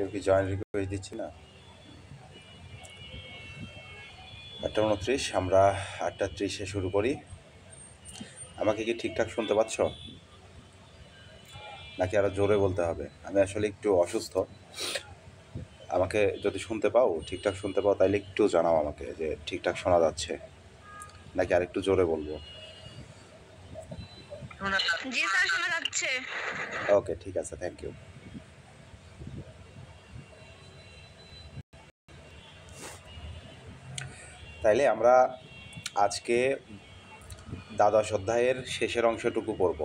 কেউ কি join request দিচ্ছি না? 8:29, আমরা 8:30 শুরু করি। আমাকে কি ঠিকঠাক শুনতে পাচ্ছ, নাকি আরো জোরে বলতে হবে? আমি আসলে একটু অসুস্থ। আমাকে যদি শুনতে পাও, ঠিকঠাক শুনতে পাও, তাইলে একটু জানাও আমাকে যে ঠিকঠাক শোনা যাচ্ছে, নাকি আর একটু জোরে বলবো? জি স্যার, শোনা যাচ্ছে। ওকে, ঠিক আছে, থ্যাংক ইউ। তাইলে আমরা আজকে দ্বাদশ অধ্যায়ের শেষের অংশটুকু পড়ব।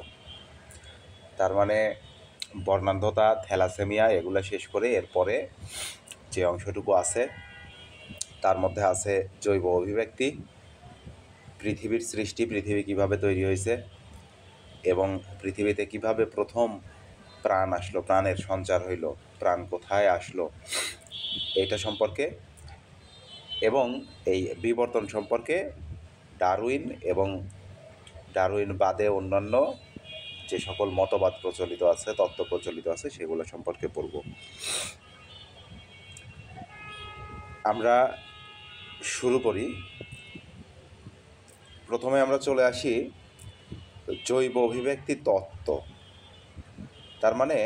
তার মানে বর্ণান্ধতা, থ্যালাসেমিয়া এগুলো শেষ করে এরপরে যে অংশটুকু আছে তার মধ্যে আছে জৈব অভিব্যক্তি, পৃথিবীর সৃষ্টি, পৃথিবী কিভাবে তৈরি হয়েছে এবং পৃথিবীতে কিভাবে প্রথম প্রাণ আসলো, প্রাণের সঞ্চার হইল, প্রাণ কোথায় আসলো এটা সম্পর্কে, এবং এই বিবর্তন সম্পর্কে ডারউইন এবং ডারউইন বাদে অন্যান্য যে সকল মতবাদ প্রচলিত আছে, তত্ত্ব প্রচলিত আছে, সেগুলো সম্পর্কে পড়ব। আমরা শুরু করি। প্রথমে আমরা চলে আসি জৈব অভিব্যক্তি তত্ত্ব। তার মানে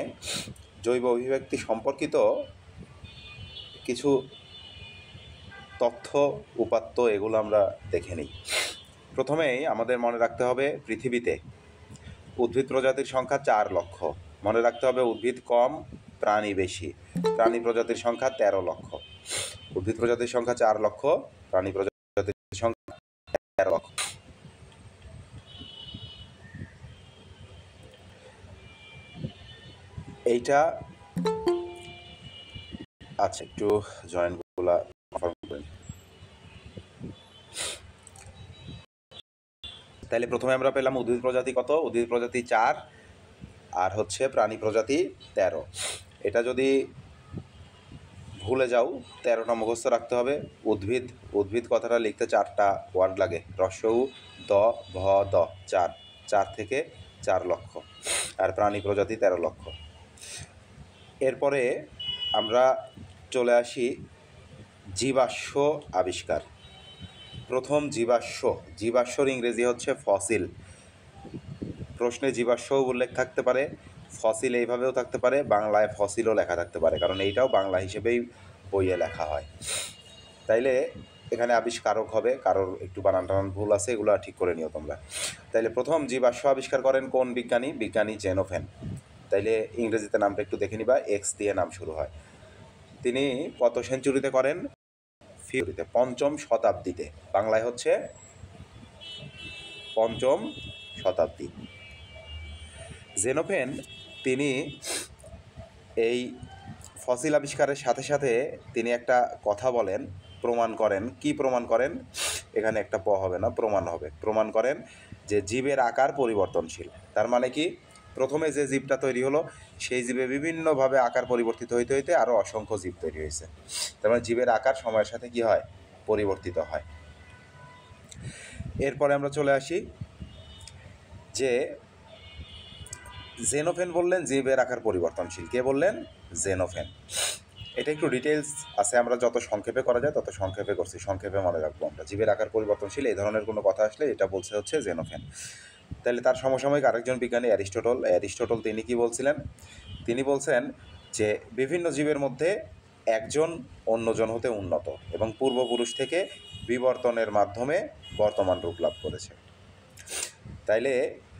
জৈব অভিব্যক্তি সম্পর্কিত কিছু তথ্য, উপাত্ত, এগুলো আমরা দেখে নিই। প্রথমেই আমাদের মনে রাখতে হবে পৃথিবীতে উদ্ভিদ প্রজাতির সংখ্যা 4 লক্ষ। মনে রাখতে হবে উদ্ভিদ কম, প্রাণী বেশি। প্রাণী প্রজাতির সংখ্যা 13 লক্ষ। উদ্ভিদ প্রজাতির সংখ্যা 4 লক্ষ, প্রাণী প্রজাতির সংখ্যা 13 লক্ষ। এইটা আচ্ছা, একটু জয়েন্টগুলা কনফার্ম করেন। তাহলে প্রথমে আমরা পেলাম উদ্ভিদ প্রজাতি কত? উদ্ভিদ প্রজাতি 4 আর হচ্ছে প্রাণী প্রজাতি 13। এটা যদি ভুলে যাও, 13টা মুখস্থ রাখতে হবে। উদ্ভিদ, উদ্ভিদ কথাটা লিখতে 4টা ওয়ার্ড লাগে, রস্যউ দ ভ দ, 4, 4 থেকে 4 লক্ষ। আর প্রাণী প্রজাতি 13 লক্ষ। এরপরে আমরা চলে আসি জীবাশ্ম আবিষ্কার। প্রথম জীবাশ্ম, জীবাশ্মর ইংরেজি হচ্ছে ফসিল। প্রশ্নে জীবাশ্ম উল্লেখ থাকতে পারে, ফসিল এইভাবেও থাকতে পারে, বাংলায় ফসিলও লেখা থাকতে পারে, কারণ এইটাও বাংলা হিসেবেই বইয়ে লেখা হয়। তাইলে এখানে আবিষ্কারক হবে, কারোর একটু বানান টানান ভুল আছে, এগুলো ঠিক করে নিও তোমরা। তাইলে প্রথম জীবাশ্ম আবিষ্কার করেন কোন বিজ্ঞানী? বিজ্ঞানী জেনোফেন। তাইলে ইংরেজিতে নামটা একটু দেখে নিবা, এক্স দিয়ে নাম শুরু হয়। তিনি কত সেঞ্চুরিতে করেন? ফিউরিতে, 5ম শতাব্দীতে। বাংলায় হচ্ছে 5ম শতাব্দী। জেনোফেন তিনি এই ফসিল আবিষ্কারের সাথে সাথে তিনি একটা কথা বলেন, প্রমাণ করেন। কি প্রমাণ করেন? এখানে একটা প হবে না, প্রমাণ হবে। প্রমাণ করেন যে জীবের আকার পরিবর্তনশীল। তার মানে কি? প্রথমে যে জীবটা তৈরি হলো সেই জীবে বিভিন্নভাবে আকার পরিবর্তিত হইতে হইতে আরও অসংখ্য জীব তৈরি হয়েছে। তার মানে জীবের আকার সময়ের সাথে কি হয়? পরিবর্তিত হয়। এরপরে আমরা চলে আসি যে জেনোফেন বললেন জীবের আকার পরিবর্তনশীল। কে বললেন? জেনোফেন। এটা একটু ডিটেলস আছে, আমরা যত সংক্ষেপে করা যায় তত সংক্ষেপে করছি, সংক্ষেপে মনে রাখবো আমরা। জীবের আকার পরিবর্তনশীল এই ধরনের কোনো কথা আসলে এটা বলছে হচ্ছে জেনোফেন। তাহলে তার সমসাময়িক আরেকজন বিজ্ঞানী অ্যারিস্টটল। অ্যারিস্টটল তিনি কি বলছিলেন? তিনি বলছেন যে বিভিন্ন জীবের মধ্যে একজন অন্যজন হতে উন্নত এবং পূর্বপুরুষ থেকে বিবর্তনের মাধ্যমে বর্তমান রূপ লাভ করেছে। তাইলে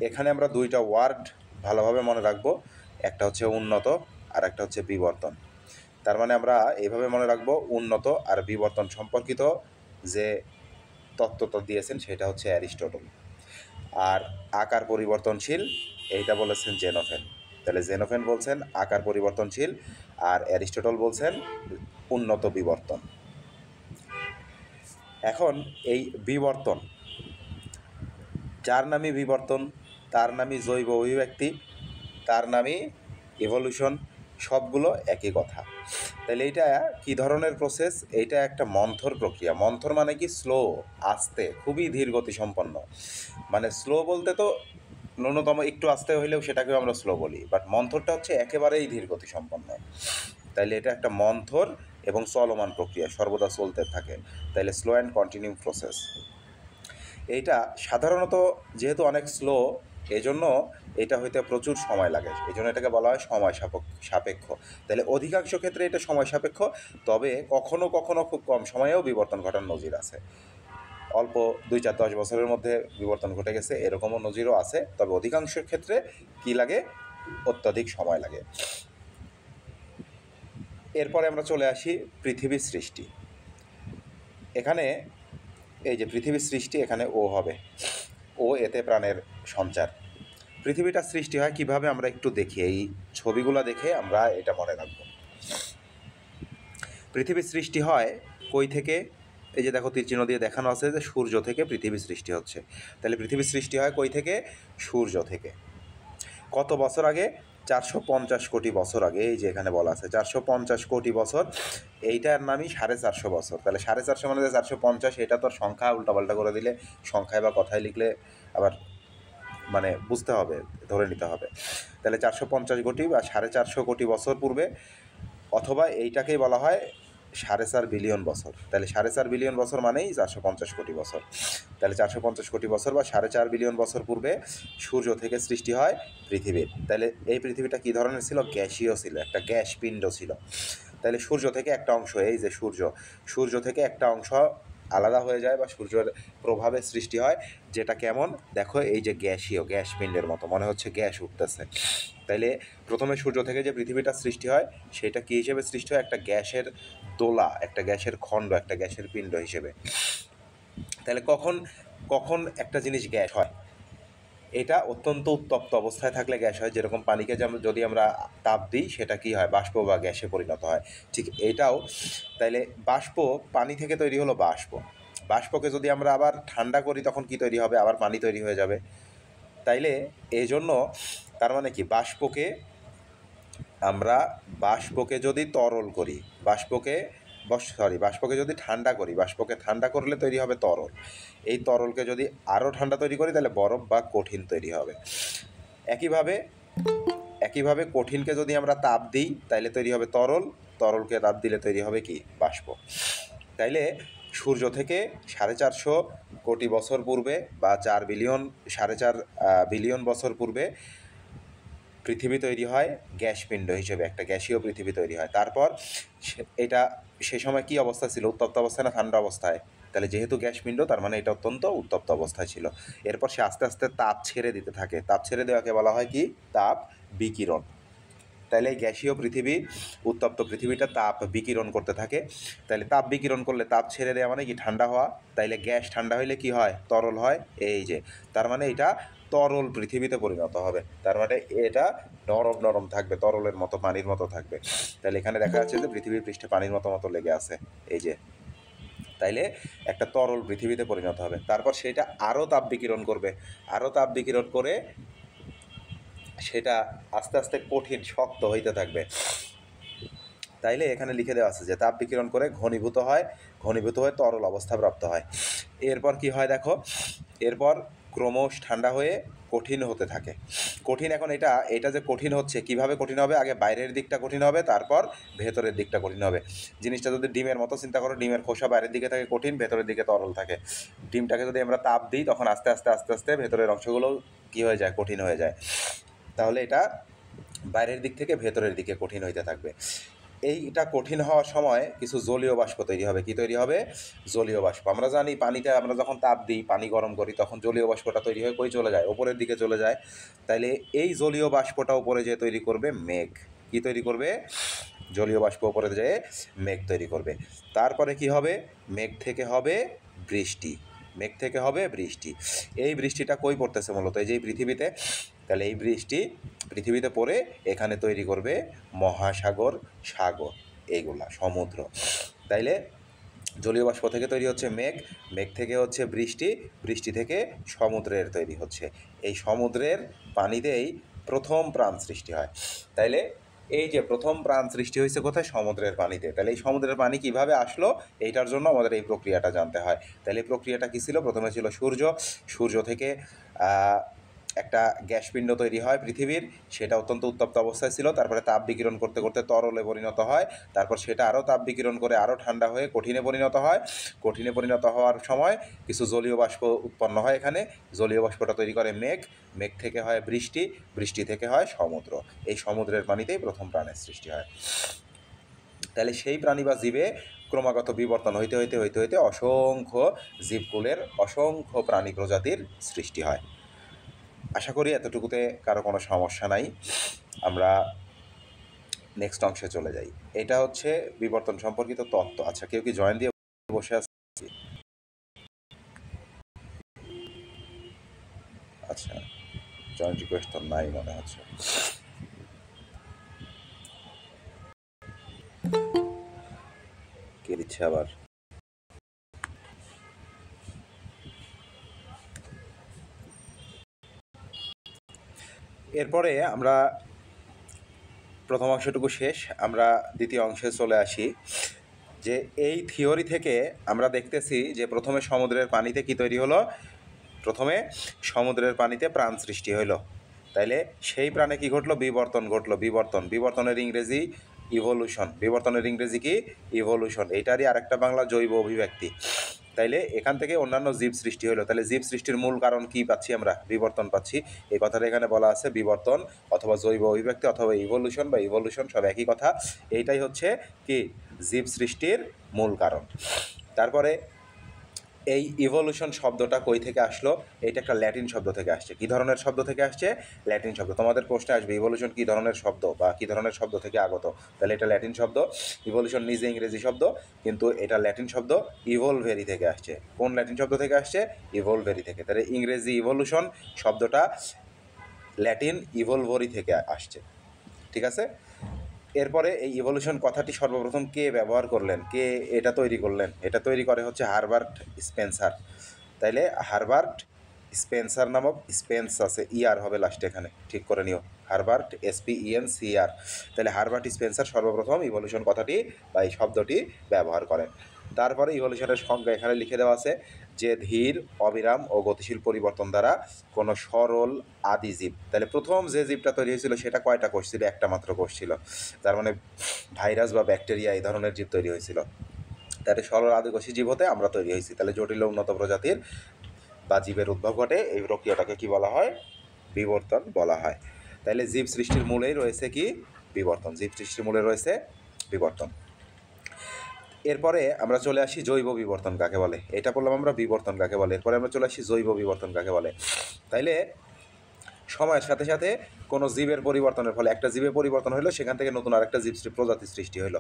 এখানে আমরা দুইটা ওয়ার্ড ভালোভাবে মনে রাখবো, একটা হচ্ছে উন্নত আর একটা হচ্ছে বিবর্তন। তার মানে আমরা এইভাবে মনে রাখবো, উন্নত আর বিবর্তন সম্পর্কিত যে তত্ত্বটা দিয়েছেন সেটা হচ্ছে অ্যারিস্টটল, আর আকার পরিবর্তনশীল এইটা বলেছেন জেনোফেন। তাহলে জেনোফেন বলছেন আকার পরিবর্তনশীল আর অ্যারিস্টটল বলছেন উন্নত বিবর্তন। এখন এই বিবর্তন, যার নামই বিবর্তন, তার নামই জৈব অভিব্যক্তি, তার নামই ইভলিউশন, সবগুলো একই কথা। তাহলে এইটা কী ধরনের প্রসেস? এইটা একটা মন্থর প্রক্রিয়া। মন্থর মানে কি? স্লো, আস্তে, খুবই ধীর গতি সম্পন্ন। মানে স্লো বলতে তো ন্যূনতম একটু আস্তে হইলেও সেটাকেও আমরা স্লো বলি, বাট মন্থরটা হচ্ছে একেবারেই ধীর গতি সম্পন্ন। তাইলে এটা একটা মন্থর এবং চলমান প্রক্রিয়া, সর্বদা চলতে থাকে, তাইলে স্লো অ্যান্ড কন্টিনিউ প্রসেস। এইটা সাধারণত যেহেতু অনেক স্লো, এজন্য এটা হইতে প্রচুর সময় লাগে, এই জন্য এটাকে বলা হয় সময় সাপেক্ষ। তাহলে অধিকাংশ ক্ষেত্রে এটা সময় সাপেক্ষ, তবে কখনো কখনো খুব কম সময়েও বিবর্তন ঘটার নজির আছে। অল্প 2-4-10 বছরের মধ্যে বিবর্তন ঘটে গেছে, এরকমও নজিরও আছে, তবে অধিকাংশ ক্ষেত্রে কি লাগে, অত্যধিক সময় লাগে। এরপরে আমরা চলে আসি পৃথিবীর সৃষ্টি। এখানে এই যে পৃথিবীর সৃষ্টি, এখানে ও হবে, ও এতে প্রাণের সঞ্চার। পৃথিবীটা সৃষ্টি হয় কিভাবে আমরা একটু দেখি, এই ছবিগুলো দেখে আমরা এটা মনে রাখব। পৃথিবীর সৃষ্টি হয় কই থেকে? এই যে দেখো তীরচিহ্ন দিয়ে দেখানো আছে যে সূর্য থেকে পৃথিবীর সৃষ্টি হচ্ছে। তাহলে পৃথিবীর সৃষ্টি হয় কই থেকে? সূর্য থেকে। কত বছর আগে? 450 কোটি বছর আগে। এই যে এখানে বলা আছে 450 কোটি বছর, এইটার নামই 450 বছর। তাহলে 450 মানে 450, এটা তো সংখ্যা উল্টাপাল্টা করে দিলে, সংখ্যায় বা কথায় লিখলে আবার মানে বুঝতে হবে, ধরে নিতে হবে। তাহলে 450 কোটি বা 450 কোটি বছর পূর্বে, অথবা এইটাকেই বলা হয় 4.5 বিলিয়ন বছর। তাহলে 4.5 বিলিয়ন বছর মানেই 450 কোটি বছর। তাহলে 450 কোটি বছর বা 4.5 বিলিয়ন বছর পূর্বে সূর্য থেকে সৃষ্টি হয় পৃথিবীর। তাহলে এই পৃথিবীটা কী ধরনের ছিল? গ্যাসীয় ছিল, একটা গ্যাস পিণ্ড ছিল। তাহলে সূর্য থেকে একটা অংশ, এই যে সূর্য থেকে একটা অংশ আলাদা হয়ে যায় বা সূর্যের প্রভাবে সৃষ্টি হয়, যেটা কেমন দেখো, এই যে গ্যাসীয়, গ্যাস পিণ্ডের মতো, মনে হচ্ছে গ্যাস উঠতেছে। তাইলে প্রথমে সূর্য থেকে যে পৃথিবীটা সৃষ্টি হয়, সেটা কী হিসেবে সৃষ্টি হয়? একটা গ্যাসের দোলা, একটা গ্যাসের খণ্ড, একটা গ্যাসের পিণ্ড হিসেবে। তাহলে কখন একটা জিনিস গ্যাস হয়? এটা অত্যন্ত উত্তপ্ত অবস্থায় থাকলে গ্যাস হয়, যেরকম পানিকে যদি আমরা তাপ দিই, সেটা কি হয়? বাষ্প বা গ্যাসে পরিণত হয়। ঠিক এটাও তাইলে বাষ্প, পানি থেকে তৈরি হলো বাষ্প। বাষ্পকে যদি আমরা আবার ঠান্ডা করি, তখন কি তৈরি হবে? আবার পানি তৈরি হয়ে যাবে। তাইলে এই জন্য, তার মানে কি, বাষ্পকে যদি তরল করি, বাষ্পকে যদি ঠান্ডা করি, বাষ্পকে ঠান্ডা করলে তৈরি হবে তরল। এই তরলকে যদি আরও ঠান্ডা তৈরি করি, তাহলে বরফ বা কঠিন তৈরি হবে। একইভাবে কঠিনকে যদি আমরা তাপ দিই, তাইলে তৈরি হবে তরল, তরলকে তাপ দিলে তৈরি হবে কি? বাষ্প। তাইলে সূর্য থেকে 450 কোটি বছর পূর্বে বা 4.5 বিলিয়ন বছর পূর্বে পৃথিবী তৈরি হয় গ্যাস পিণ্ড হিসেবে, একটা গ্যাসীয় পৃথিবী তৈরি হয়। তারপর এটা সে সময় কী অবস্থা ছিল? উত্তপ্ত অবস্থায় না ঠান্ডা অবস্থায়? তাহলে যেহেতু গ্যাস পিণ্ড, তার মানে এটা অত্যন্ত উত্তপ্ত অবস্থায় ছিল। এরপর সে আস্তে আস্তে তাপ ছেড়ে দিতে থাকে। তাপ ছেড়ে দেওয়াকে বলা হয় কি? তাপ বিকিরণ। তাইলে এই গ্যাসীয় পৃথিবী, উত্তপ্ত পৃথিবীটা তাপ বিকিরণ করতে থাকে। তাইলে তাপ বিকিরণ করলে তাপ ছেড়ে দেওয়া মানে কি? ঠান্ডা হওয়া। তাইলে গ্যাস ঠান্ডা হইলে কি হয়? তরল হয়। এই যে, তার মানে এটা তরল পৃথিবীতে পরিণত হবে। তার মানে এটা নরম নরম থাকবে, তরলের মতো, পানির মতো থাকবে। তাহলে এখানে দেখা যাচ্ছে যে পৃথিবীর পৃষ্ঠে পানির মতো লেগে আছে, এই যে। তাইলে একটা তরল পৃথিবীতে পরিণত হবে। তারপর সেটা আরও তাপ বিকিরণ করবে, আরও তাপ বিকিরণ করে সেটা আস্তে আস্তে কঠিন, শক্ত হইতে থাকবে। তাইলে এখানে লিখে দেওয়া আছে যে তাপ বিকিরণ করে ঘনীভূত হয়ে তরল অবস্থা প্রাপ্ত হয়। এরপর কি হয় দেখো, এরপর ক্রমশ ঠান্ডা হয়ে কঠিন হতে থাকে। কঠিন, এখন এটা যে কঠিন হচ্ছে, কিভাবে কঠিন হবে? আগে বাইরের দিকটা কঠিন হবে, তারপর ভেতরের দিকটা কঠিন হবে। জিনিসটা যদি ডিমের মতো চিন্তা করো, ডিমের খোসা বাইরের দিকে থাকে কঠিন, ভেতরের দিকে তরল থাকে। ডিমটাকে যদি আমরা তাপ দিই, তখন আস্তে আস্তে আস্তে আস্তে ভেতরের অংশগুলো কী হয়ে যায়? কঠিন হয়ে যায়। তাহলে এটা বাইরের দিক থেকে ভেতরের দিকে কঠিন হইতে থাকবে। এইটা কঠিন হওয়ার সময় কিছু জলীয় বাষ্প তৈরি হবে। কি তৈরি হবে? জলীয় বাষ্প। আমরা জানি পানিতে আমরা যখন তাপ দিই, পানি গরম করি, তখন জলীয় বাষ্পটা তৈরি হয়ে কই চলে যায়? ওপরের দিকে চলে যায়। তাইলে এই জলীয় বাষ্পটা উপরে যেয়ে তৈরি করবে মেঘ। কি তৈরি করবে? জলীয় বাষ্প উপরে যেয়ে মেঘ তৈরি করবে। তারপরে কি হবে? মেঘ থেকে হবে বৃষ্টি। এই বৃষ্টিটা কই পড়তেছে? মূলত এই যে পৃথিবীতে। তাহলে এই বৃষ্টি পৃথিবীতে পড়ে এখানে তৈরি করবে মহাসাগর, সাগর, এইগুলা সমুদ্র। তাইলে জলীয় বাষ্প থেকে তৈরি হচ্ছে মেঘ, মেঘ থেকে হচ্ছে বৃষ্টি থেকে সমুদ্রের তৈরি হচ্ছে। এই সমুদ্রের পানিতেই প্রথম প্রাণ সৃষ্টি হয়। তাইলে এই যে প্রথম প্রাণ সৃষ্টি হয়েছে কোথায়? সমুদ্রের পানিতে। তাহলে এই সমুদ্রের পানি কিভাবে আসলো, এইটার জন্য আমাদের এই প্রক্রিয়াটা জানতে হয়। তাহলে এই প্রক্রিয়াটা কী ছিল? প্রথমে ছিল সূর্য থেকে একটা গ্যাসপিণ্ড তৈরি হয় পৃথিবীর, সেটা অত্যন্ত উত্তপ্ত অবস্থায় ছিল, তারপরে তাপ বিকিরণ করতে করতে তরলে পরিণত হয়, তারপর সেটা আরও তাপ বিকিরণ করে আরও ঠান্ডা হয়ে কঠিনে পরিণত হয়। কঠিনে পরিণত হওয়ার সময় কিছু জলীয় বাষ্প উৎপন্ন হয় এখানে, জলীয় বাষ্পটা তৈরি করে মেঘ, মেঘ থেকে হয় বৃষ্টি, বৃষ্টি থেকে হয় সমুদ্র। এই সমুদ্রের পানিতেই প্রথম প্রাণের সৃষ্টি হয়। তাহলে সেই প্রাণী বা জীবে ক্রমাগত বিবর্তন হইতে হইতে হইতে হইতে অসংখ্য জীবকুলের অসংখ্য প্রাণী প্রজাতির সৃষ্টি হয়। আশা করি এতটুকুতে কারো কোনো সমস্যা নাই। আমরা নেক্সট অংশে চলে যাই। এটা হচ্ছে বিবর্তন সম্পর্কিত তত্ত্ব। আচ্ছা, কেউ কি জয়েন দিয়ে বসে আছে? আচ্ছা, জয়েন্ট রিকোয়েস্ট তো নাই মনে হচ্ছে। কে দিচ্ছে আবার? এরপরে আমরা প্রথম অংশটুকু শেষ, আমরা দ্বিতীয় অংশে চলে আসি। যে এই থিওরি থেকে আমরা দেখতেছি যে প্রথমে সমুদ্রের পানিতে কি তৈরি হলো? প্রথমে সমুদ্রের পানিতে প্রাণ সৃষ্টি হইল। তাইলে সেই প্রাণে কি ঘটলো? বিবর্তন ঘটলো। বিবর্তন, বিবর্তনের ইংরেজি ইভলিউশন। বিবর্তনের ইংরেজি কি? ইভলিউশন। এইটারই আরেকটা বাংলা জৈব অভিব্যক্তি। তাইলে এখান থেকে অন্যান্য জীব সৃষ্টি হলো। তাহলে জীব সৃষ্টির মূল কারণ কি পাচ্ছি আমরা? বিবর্তন পাচ্ছি। এই কথাটা এখানে বলা আছে, বিবর্তন অথবা জৈব অভিব্যক্তি অথবা ইভলিউশন বা ইভলিউশন, সব একই কথা। এইটাই হচ্ছে কি? জীব সৃষ্টির মূল কারণ। তারপরে এই ইভলিউশন শব্দটা কই থেকে আসলো? এটা একটা ল্যাটিন শব্দ থেকে আসছে। কী ধরনের শব্দ থেকে আসছে? ল্যাটিন শব্দ। তোমাদের প্রশ্নে আসবে ইভলিউশন কী ধরনের শব্দ বা কী ধরনের শব্দ থেকে আগত। তাহলে এটা ল্যাটিন শব্দ। ইভলিউশন নিজে ইংরেজি শব্দ, কিন্তু এটা ল্যাটিন শব্দ, ইভলভেরি থেকে আসছে। কোন ল্যাটিন শব্দ থেকে আসছে? ইভলভেরি থেকে। তাহলে ইংরেজি ইভলিউশন শব্দটা ল্যাটিন ইভলভরি থেকে আসছে। ঠিক আছে? এরপরে এই ইভলিউশন কথাটি সর্বপ্রথম কে ব্যবহার করলেন? কে এটা তৈরি করলেন? এটা তৈরি করে হচ্ছে হারবার্ট স্পেন্সার। তাইলে হারবার্ট স্পেন্সার নামক, স্পেন্স আছে, ইআর হবে লাস্টে, এখানে ঠিক করে নিও, হারবার্ট SPENCR। তাহলে হারবার্ট স্পেন্সার সর্বপ্রথম ইভলিউশন কথাটি বা এই শব্দটি ব্যবহার করেন। তারপরে ইভলিউশনের সংজ্ঞা এখানে লিখে দেওয়া আছে যে ধীর, অবিরাম ও গতিশীল পরিবর্তন দ্বারা কোনো সরল আদি জীব। তাহলে প্রথম যে জীবটা তৈরি হয়েছিল সেটা কয়টা কোষ ছিল? একটা মাত্র কোষ ছিল। তার মানে ভাইরাস বা ব্যাকটেরিয়া এই ধরনের জীব তৈরি হয়েছিল। তাহলে সরল আদিবাসী জীব হতে আমরা তৈরি হয়েছি। তাহলে জটিল উন্নত প্রজাতির বা জীবের উদ্ভব ঘটে, এই প্রক্রিয়াটাকে কি বলা হয়? বিবর্তন বলা হয়। তাহলে জীব সৃষ্টির মূলেই রয়েছে কি? বিবর্তন। জীব সৃষ্টির মূলে রয়েছে বিবর্তন। এরপরে আমরা চলে আসি জৈব বিবর্তন কাকে বলে। এটা বললাম আমরা বিবর্তন কাকে বলে। এরপরে আমরা চলে আসি জৈব বিবর্তন কাকে বলে। তাইলে সময়ের সাথে সাথে কোনো জীবের পরিবর্তনের ফলে একটা জীবের পরিবর্তন হলো, সেখান থেকে নতুন আরেকটা জীব প্রজাতি সৃষ্টি হলো,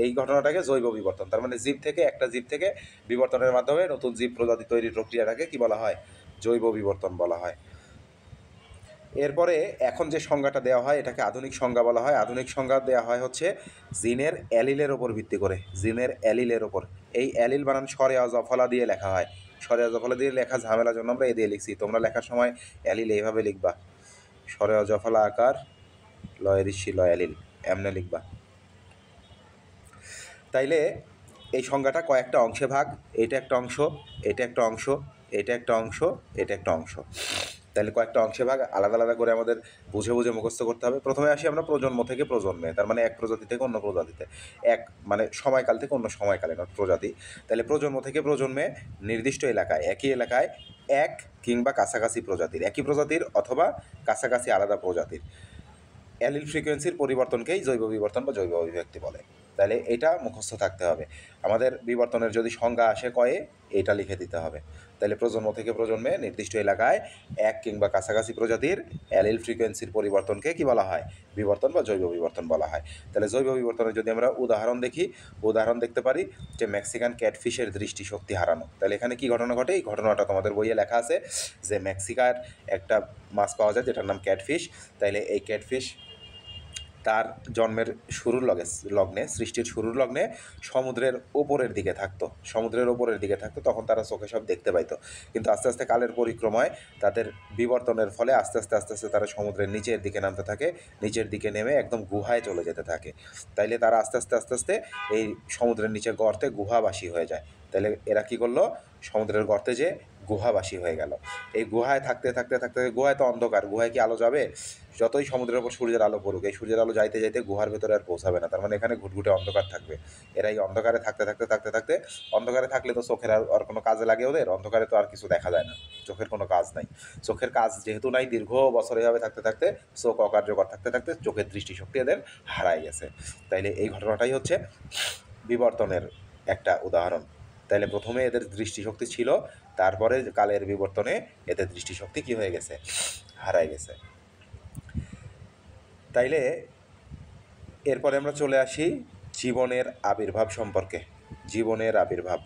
এই ঘটনাটাকে জৈব বিবর্তন। তার মানে জীব থেকে, একটা জীব থেকে বিবর্তনের মাধ্যমে নতুন জীব প্রজাতি তৈরির প্রক্রিয়াটাকে কি বলা হয়? জৈব বিবর্তন বলা হয়। এরপরে এখন যে সংজ্ঞাটা দেওয়া হয় এটাকে আধুনিক সংজ্ঞা বলা হয়। আধুনিক সংজ্ঞা দেওয়া হয় হচ্ছে জিনের অ্যালিলের ওপর ভিত্তি করে। জিনের অ্যালিলের ওপর। এই অ্যালিল বানান স্বরে জফলা দিয়ে লেখা হয়। স্বরে জফলা দিয়ে লেখা ঝামেলার জন্য আমরা এ দিয়ে লিখছি। তোমরা লেখার সময় অ্যালিল এইভাবে লিখবা, স্বরে জফলা আকার লয় ঋষি লয় অ্যালিল, এমনে লিখবা। তাইলে এই সংজ্ঞাটা কয়েকটা অংশে ভাগ। এটা একটা অংশ, এটা একটা অংশ, এটা একটা অংশ, এটা একটা অংশ। তাহলে কয়েকটা অংশে ভাগ, আলাদা আলাদা করে আমাদের বুঝে বুঝে মুখস্থ করতে হবে। প্রথমে আসি আমরা প্রজন্ম থেকে প্রজন্মে, তার মানে এক প্রজাতি থেকে অন্য প্রজাতিতে, এক মানে সময়কাল থেকে অন্য সময়কালে, নট প্রজাতি। তাহলে প্রজন্ম থেকে প্রজন্মে নির্দিষ্ট এলাকায়, একই এলাকায় এক কিংবা কাছাকাছি প্রজাতির, একই প্রজাতির অথবা কাছাকাছি আলাদা প্রজাতির অ্যালিল ফ্রিকোয়েন্সির পরিবর্তনকেই জৈব বিবর্তন বা জৈব অভিব্যক্তি বলে। তাহলে এটা মুখস্থ থাকতে হবে আমাদের। বিবর্তনের যদি সংজ্ঞা আসে কয়ে, এটা লিখে দিতে হবে। তাহলে প্রজন্ম থেকে প্রজন্মে নির্দিষ্ট এলাকায় এক কিংবা কাছাকাছি প্রজাতির অ্যালিল ফ্রিকোয়েন্সির পরিবর্তনকে কি বলা হয়? বিবর্তন বা জৈব বিবর্তন বলা হয়। তাহলে জৈব বিবর্তনের যদি আমরা উদাহরণ দেখি, উদাহরণ দেখতে পারি যে মেক্সিকান ক্যাটফিশের দৃষ্টিশক্তি হারানো। তাহলে এখানে কি ঘটনা ঘটে? এই ঘটনাটা তোমাদের বইয়ে লেখা আছে যে মেক্সিকার একটা মাছ পাওয়া যায় যেটার নাম ক্যাটফিশ। তাইলে এই ক্যাটফিশ তার জন্মের শুরুর লগ্নে, সৃষ্টির শুরুর লগ্নে সমুদ্রের ওপরের দিকে থাকতো, সমুদ্রের ওপরের দিকে থাকতো, তখন তারা চোখে সব দেখতে পাইতো। কিন্তু আস্তে আস্তে কালের পরিক্রমায় তাদের বিবর্তনের ফলে আস্তে আস্তে আস্তে আস্তে তারা সমুদ্রের নিচের দিকে নামতে থাকে, নিচের দিকে নেমে একদম গুহায় চলে যেতে থাকে। তাইলে তারা আস্তে আস্তে আস্তে আস্তে এই সমুদ্রের নিচে গর্তে গুহাবাসী হয়ে যায়। তাহলে এরা কী করলো? সমুদ্রের গর্তে যে গুহাবাসী হয়ে গেল। এই গুহায় থাকতে থাকতে থাকতে গুহায় তো অন্ধকার, গুহায় কি আলো যাবে? যতই সমুদ্রের ওপর সূর্যের আলো পড়ুক, এই সূর্যের আলো যাইতে যাইতে গুহার ভেতরে আর পৌঁছাবে না। তার মানে এখানে ঘুটঘুটে অন্ধকার থাকবে। এরা এই অন্ধকারে থাকতে থাকতে থাকতে থাকতে, অন্ধকারে থাকলে তো চোখের আর কোনো কাজে লাগে ওদের, অন্ধকারে তো আর কিছু দেখা যায় না, চোখের কোনো কাজ নাই। চোখের কাজ যেহেতু নাই, দীর্ঘ বছর এভাবে থাকতে থাকতে চোখ অকার্যকর থাকতে থাকতে চোখের দৃষ্টিশক্তি এদের হারায় গেছে। তাইলে এই ঘটনাটাই হচ্ছে বিবর্তনের একটা উদাহরণ। তাইলে প্রথমে এদের দৃষ্টিশক্তি ছিল, তারপরে কালের বিবর্তনে এদের দৃষ্টিশক্তি কি হয়ে গেছে? হারায় গেছে। তাইলে এরপরে আমরা চলে আসি জীবনের আবির্ভাব সম্পর্কে। জীবনের আবির্ভাব।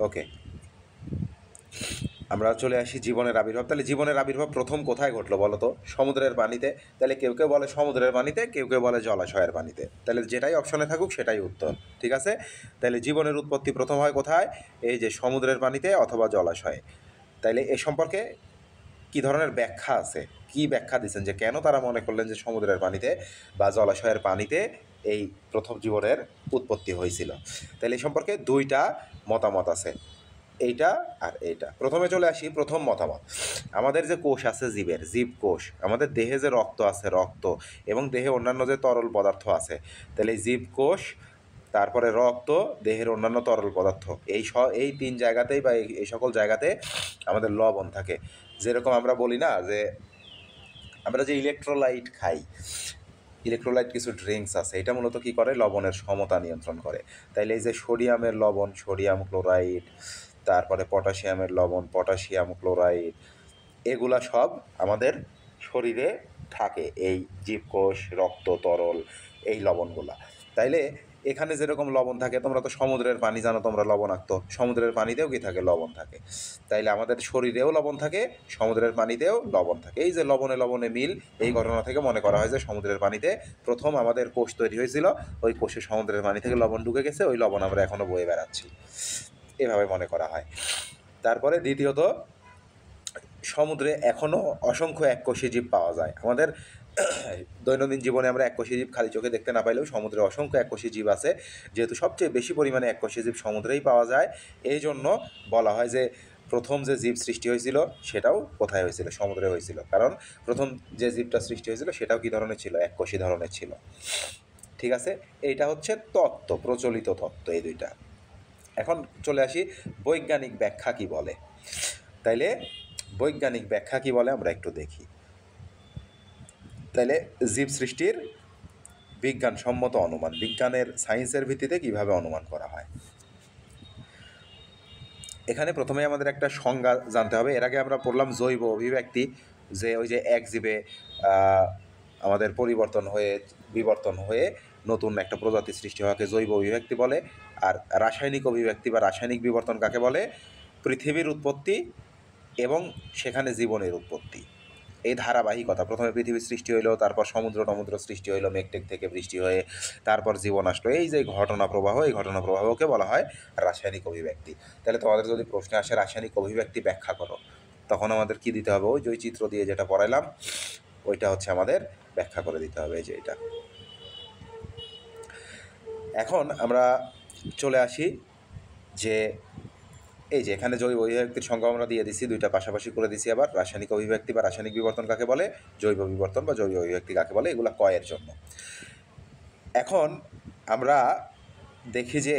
ওকে, আমরা চলে আসি জীবনের আবির্ভাব। তাহলে জীবনের আবির্ভাব প্রথম কোথায় ঘটলো বলো তো? সমুদ্রের পানিতে। তাহলে কেউ কেউ বলে সমুদ্রের পানিতে, কেউ কেউ বলে জলাশয়ের পানিতে। তাহলে যেটাই অপশনে থাকুক সেটাই উত্তর, ঠিক আছে? তাহলে জীবনের উৎপত্তি প্রথম হয় কোথায়? এই যে সমুদ্রের পানিতে অথবা জলাশয়ে। তাইলে এ সম্পর্কে কী ধরনের ব্যাখ্যা আছে, কি ব্যাখ্যা দিচ্ছেন যে কেন তারা মনে করলেন যে সমুদ্রের পানিতে বা জলাশয়ের পানিতে এই প্রথম জীবনের উৎপত্তি হয়েছিল? তাহলে এই সম্পর্কে দুইটা মতামত আছে, এইটা আর এইটা। প্রথমে চলে আসি প্রথম মতামত। আমাদের যে কোষ আছে জীবের, জীব কোষ, আমাদের দেহে যে রক্ত আছে, রক্ত, এবং দেহে অন্যান্য যে তরল পদার্থ আছে, তাহলে এই জীব কোষ, তারপরে রক্ত, দেহের অন্যান্য তরল পদার্থ, এই তিন জায়গাতেই বা এই সকল জায়গাতে আমাদের লবণ থাকে। যেরকম আমরা বলি না যে আমরা যে ইলেকট্রোলাইট খাই, ইলেকট্রোলাইট কিছু ড্রিঙ্কস আছে, এটা মূলত কী করে? লবণের সমতা নিয়ন্ত্রণ করে। তাইলে এই যে সোডিয়ামের লবণ, সোডিয়াম ক্লোরাইড, তারপরে পটাশিয়ামের লবণ, পটাশিয়াম ক্লোরাইড, এগুলা সব আমাদের শরীরে থাকে, এই জীবকোষ, রক্ত, তরল, এই লবণগুলা। তাইলে এখানে যেরকম লবণ থাকে, তোমরা তো সমুদ্রের পানি জানো, তোমরা লবণাক্ত, সমুদ্রের পানিতেও কি থাকে? লবণ থাকে। তাইলে আমাদের শরীরেও লবণ থাকে, সমুদ্রের পানিতেও লবণ থাকে। এই যে লবণে লবণে মিল, এই ঘটনা থেকে মনে করা হয় যে সমুদ্রের পানিতে প্রথম আমাদের কোষ তৈরি হয়েছিল, ওই কোষে সমুদ্রের পানি থেকে লবণ ঢুকে গেছে, ওই লবণ আমরা এখনও বয়ে বেড়াচ্ছি, এভাবে মনে করা হয়। তারপরে দ্বিতীয়ত, সমুদ্রে এখনও অসংখ্য এককোষী জীব পাওয়া যায়। আমাদের দৈনন্দিন জীবনে আমরা এককোষী জীব খালি চোখে দেখতে না পাইলেও সমুদ্রে অসংখ্য এককোষী জীব আছে। যেহেতু সবচেয়ে বেশি পরিমাণে এককোষী জীব সমুদ্রেই পাওয়া যায়, এই জন্য বলা হয় যে প্রথম যে জীব সৃষ্টি হয়েছিল সেটাও কোথায় হয়েছিল? সমুদ্রে হয়েছিল। কারণ প্রথম যে জীবটা সৃষ্টি হয়েছিল সেটাও কী ধরনের ছিল? এককোষী ধরনের ছিল, ঠিক আছে? এইটা হচ্ছে তত্ত্ব, প্রচলিত তত্ত্ব, এই দুইটা। এখন চলে আসি বৈজ্ঞানিক ব্যাখ্যা কি বলে। তাইলে বৈজ্ঞানিক ব্যাখ্যা কি বলে আমরা একটু দেখি। তাইলে জীব সৃষ্টির বিজ্ঞানসম্মত অনুমান, বিজ্ঞানের সায়েন্সের ভিত্তিতে কিভাবে অনুমান করা হয়। এখানে প্রথমে আমাদের একটা সংজ্ঞা জানতে হবে। এর আগে আমরা পড়লাম জৈব অভিব্যক্তি, যে ওই যে এক জীবে আমাদের বিবর্তন হয়ে নতুন একটা প্রজাতি সৃষ্টি হওয়াকে জৈব অভিব্যক্তি বলে। আর রাসায়নিক অভিব্যক্তি বা রাসায়নিক বিবর্তন কাকে বলে? পৃথিবীর উৎপত্তি এবং সেখানে জীবনের উৎপত্তি, এই ধারাবাহিকতা। প্রথমে পৃথিবীর সৃষ্টি হইলো, তারপর সমুদ্র সৃষ্টি হইলো, মেঘটেক থেকে বৃষ্টি হয়ে, তারপর জীবন আসলো, এই যে ঘটনা প্রবাহ, এই ঘটনা প্রবাহকে বলা হয় রাসায়নিক অভিব্যক্তি। তাহলে তোমাদের যদি প্রশ্নে আসে রাসায়নিক অভিব্যক্তি ব্যাখ্যা করো, তখন আমাদের কি দিতে হবে? ওই যে চিত্র দিয়ে যেটা পড়াইলাম, ওইটা হচ্ছে আমাদের ব্যাখ্যা করে দিতে হবে, এই যে এটা। এখন আমরা চলে আসি যে এই যে এখানে জৈব অভিব্যক্তির সংজ্ঞা আমরা দিয়ে দিছি, দুইটা পাশাপাশি করে দিছি। আবার রাসায়নিক অভিব্যক্তি বা রাসায়নিক বিবর্তন কাকে বলে, জৈব বিবর্তন বা জৈব অভিব্যক্তি কাকে বলে, এগুলো কয়ের জন্য। এখন আমরা দেখি যে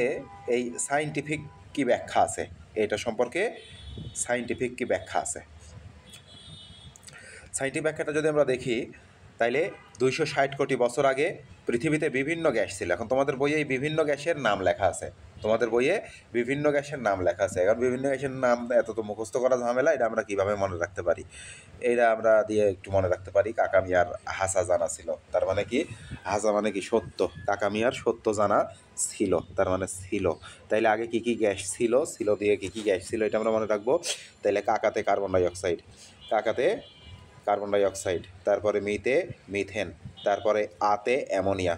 এই সায়েন্টিফিক কি ব্যাখ্যা আছে, এটা সম্পর্কে সায়েন্টিফিক কি ব্যাখ্যা আছে। সায়েন্টিফিক ব্যাখ্যাটা যদি আমরা দেখি, তাইলে 260 কোটি বছর আগে পৃথিবীতে বিভিন্ন গ্যাস ছিল। এখন তোমাদের বইয়ে এই বিভিন্ন গ্যাসের নাম লেখা আছে, তোমাদের বইয়ে বিভিন্ন গ্যাসের নাম লেখা আছে। এখন বিভিন্ন গ্যাসের নাম এত তো মুখস্থ করা ঝামেলা, এটা আমরা কীভাবে মনে রাখতে পারি? এটা আমরা দিয়ে একটু মনে রাখতে পারি। কাকা মিয়ার হাসা জানা ছিল, তার মানে কি? হাসা মানে কি? সত্য। কাকা মিয়ার সত্য জানা ছিল, তার মানে ছিল। তাইলে আগে কী কী গ্যাস ছিল, ছিল দিয়ে কী কী গ্যাস ছিল, এটা আমরা মনে রাখবো। তাইলে কাকাতে কার্বন ডাইঅক্সাইড, কাকাতে কার্বন ডাইঅক্সাইড, তারপরে মিতে মিথেন, তারপরে আতে অ্যামোনিয়া।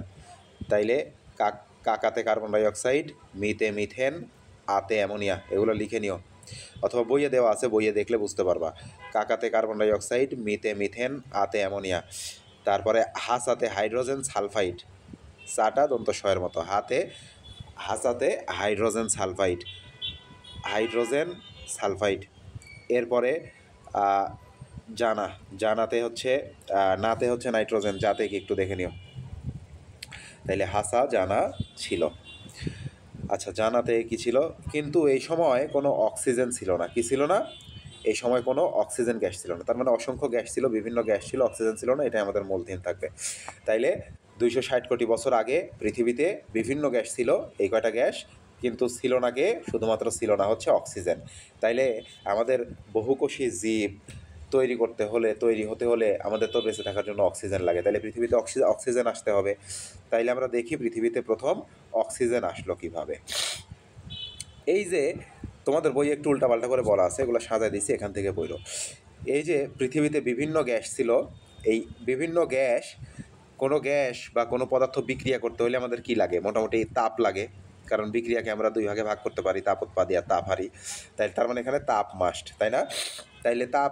তাইলে কাকাতে কার্বন ডাইঅক্সাইড, মিতে মিথেন, আতে অ্যামোনিয়া, এগুলো লিখে নিও, অথবা বইয়ে দেওয়া আছে, বইয়ে দেখলে বুঝতে পারবা। কাকাতে কার্বন ডাইঅক্সাইড, মিতে মিথেন, আতে অ্যামোনিয়া। তারপরে হাসাতে হাইড্রোজেন সালফাইড, চাটা দন্ত শয়ের মতো, হাসাতে হাইড্রোজেন সালফাইড। এরপরে জানাতে হচ্ছে নাতে হচ্ছে নাইট্রোজেন, যাতে কি একটু দেখে নিও। তাইলে হাসা জানা ছিল। আচ্ছা, জানাতে কি ছিল? কিন্তু এই সময় কোনো অক্সিজেন ছিল না। কি ছিল না? এই সময় কোনো অক্সিজেন গ্যাস ছিল না। তার মানে অসংখ্য গ্যাস ছিল, বিভিন্ন গ্যাস ছিল, অক্সিজেন ছিল না। এটাই আমাদের মূল থিম থাকবে। তাইলে 260 কোটি বছর আগে পৃথিবীতে বিভিন্ন গ্যাস ছিল। এই কয়টা গ্যাস, কিন্তু ছিল না কে? শুধুমাত্র ছিল না হচ্ছে অক্সিজেন। তাইলে আমাদের বহুকোষী জীব তৈরি হতে হলে আমাদের তো বেঁচে থাকার জন্য অক্সিজেন লাগে। তাইলে পৃথিবীতে অক্সিজেন আসতে হবে। তাইলে আমরা দেখি পৃথিবীতে প্রথম অক্সিজেন আসলো কিভাবে। এই যে তোমাদের বই একটু উল্টাপাল্টা করে বলা আছে, এগুলো সাজায় দিছি, এখান থেকে বইল। এই যে পৃথিবীতে বিভিন্ন গ্যাস ছিল, এই বিভিন্ন গ্যাস, কোনো গ্যাস বা কোনো পদার্থ বিক্রিয়া করতে হলে আমাদের কি লাগে? মোটামুটি তাপ লাগে, কারণ বিক্রিয়াকে আমরা দুই ভাগে ভাগ করতে পারি, তাপ উৎপাদী আর তাপ হারি। তার মানে এখানে তাপ মাস্ট, তাই না? তাইলে তাপ,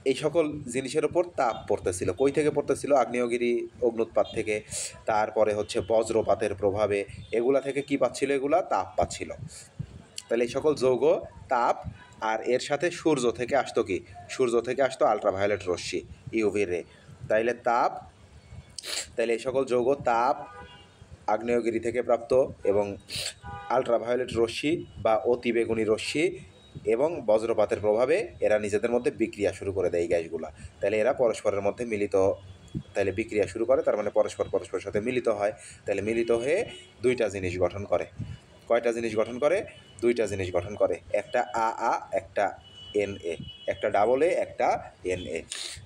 এই সকল জিনিসের ওপর তাপ পড়তেছিল। কই থেকে পড়তেছিল? আগ্নেয়গিরি অগ্নুৎপাত থেকে, তারপরে হচ্ছে বজ্রপাতের প্রভাবে, এগুলা থেকে কি পাচ্ছিল? এগুলা তাপ পাচ্ছিল। তাহলে এই সকল যৌগ তাপ, আর এর সাথে সূর্য থেকে আসতো কি? সূর্য থেকে আসতো আলট্রাভায়োলেট রশ্মি, ইউভি রে। তাইলে এই সকল যৌগ তাপ, আগ্নেয়গিরি থেকে প্রাপ্ত এবং আলট্রাভায়োলেট রশ্মি বা অতিবেগুনি রশ্মি এবং বজ্রপাতের প্রভাবে এরা নিজেদের মধ্যে বিক্রিয়া শুরু করে দেয় এই গ্যাসগুলা। তাহলে এরা পরস্পরের মধ্যে তাহলে বিক্রিয়া শুরু করে, তার মানে পরস্পরের সাথে মিলিত হয়। তাহলে মিলিত হয়ে দুইটা জিনিস গঠন করে। কয়টা জিনিস গঠন করে? দুইটা জিনিস গঠন করে, একটা একটা Na, একটা ডাবল এ, একটা Na।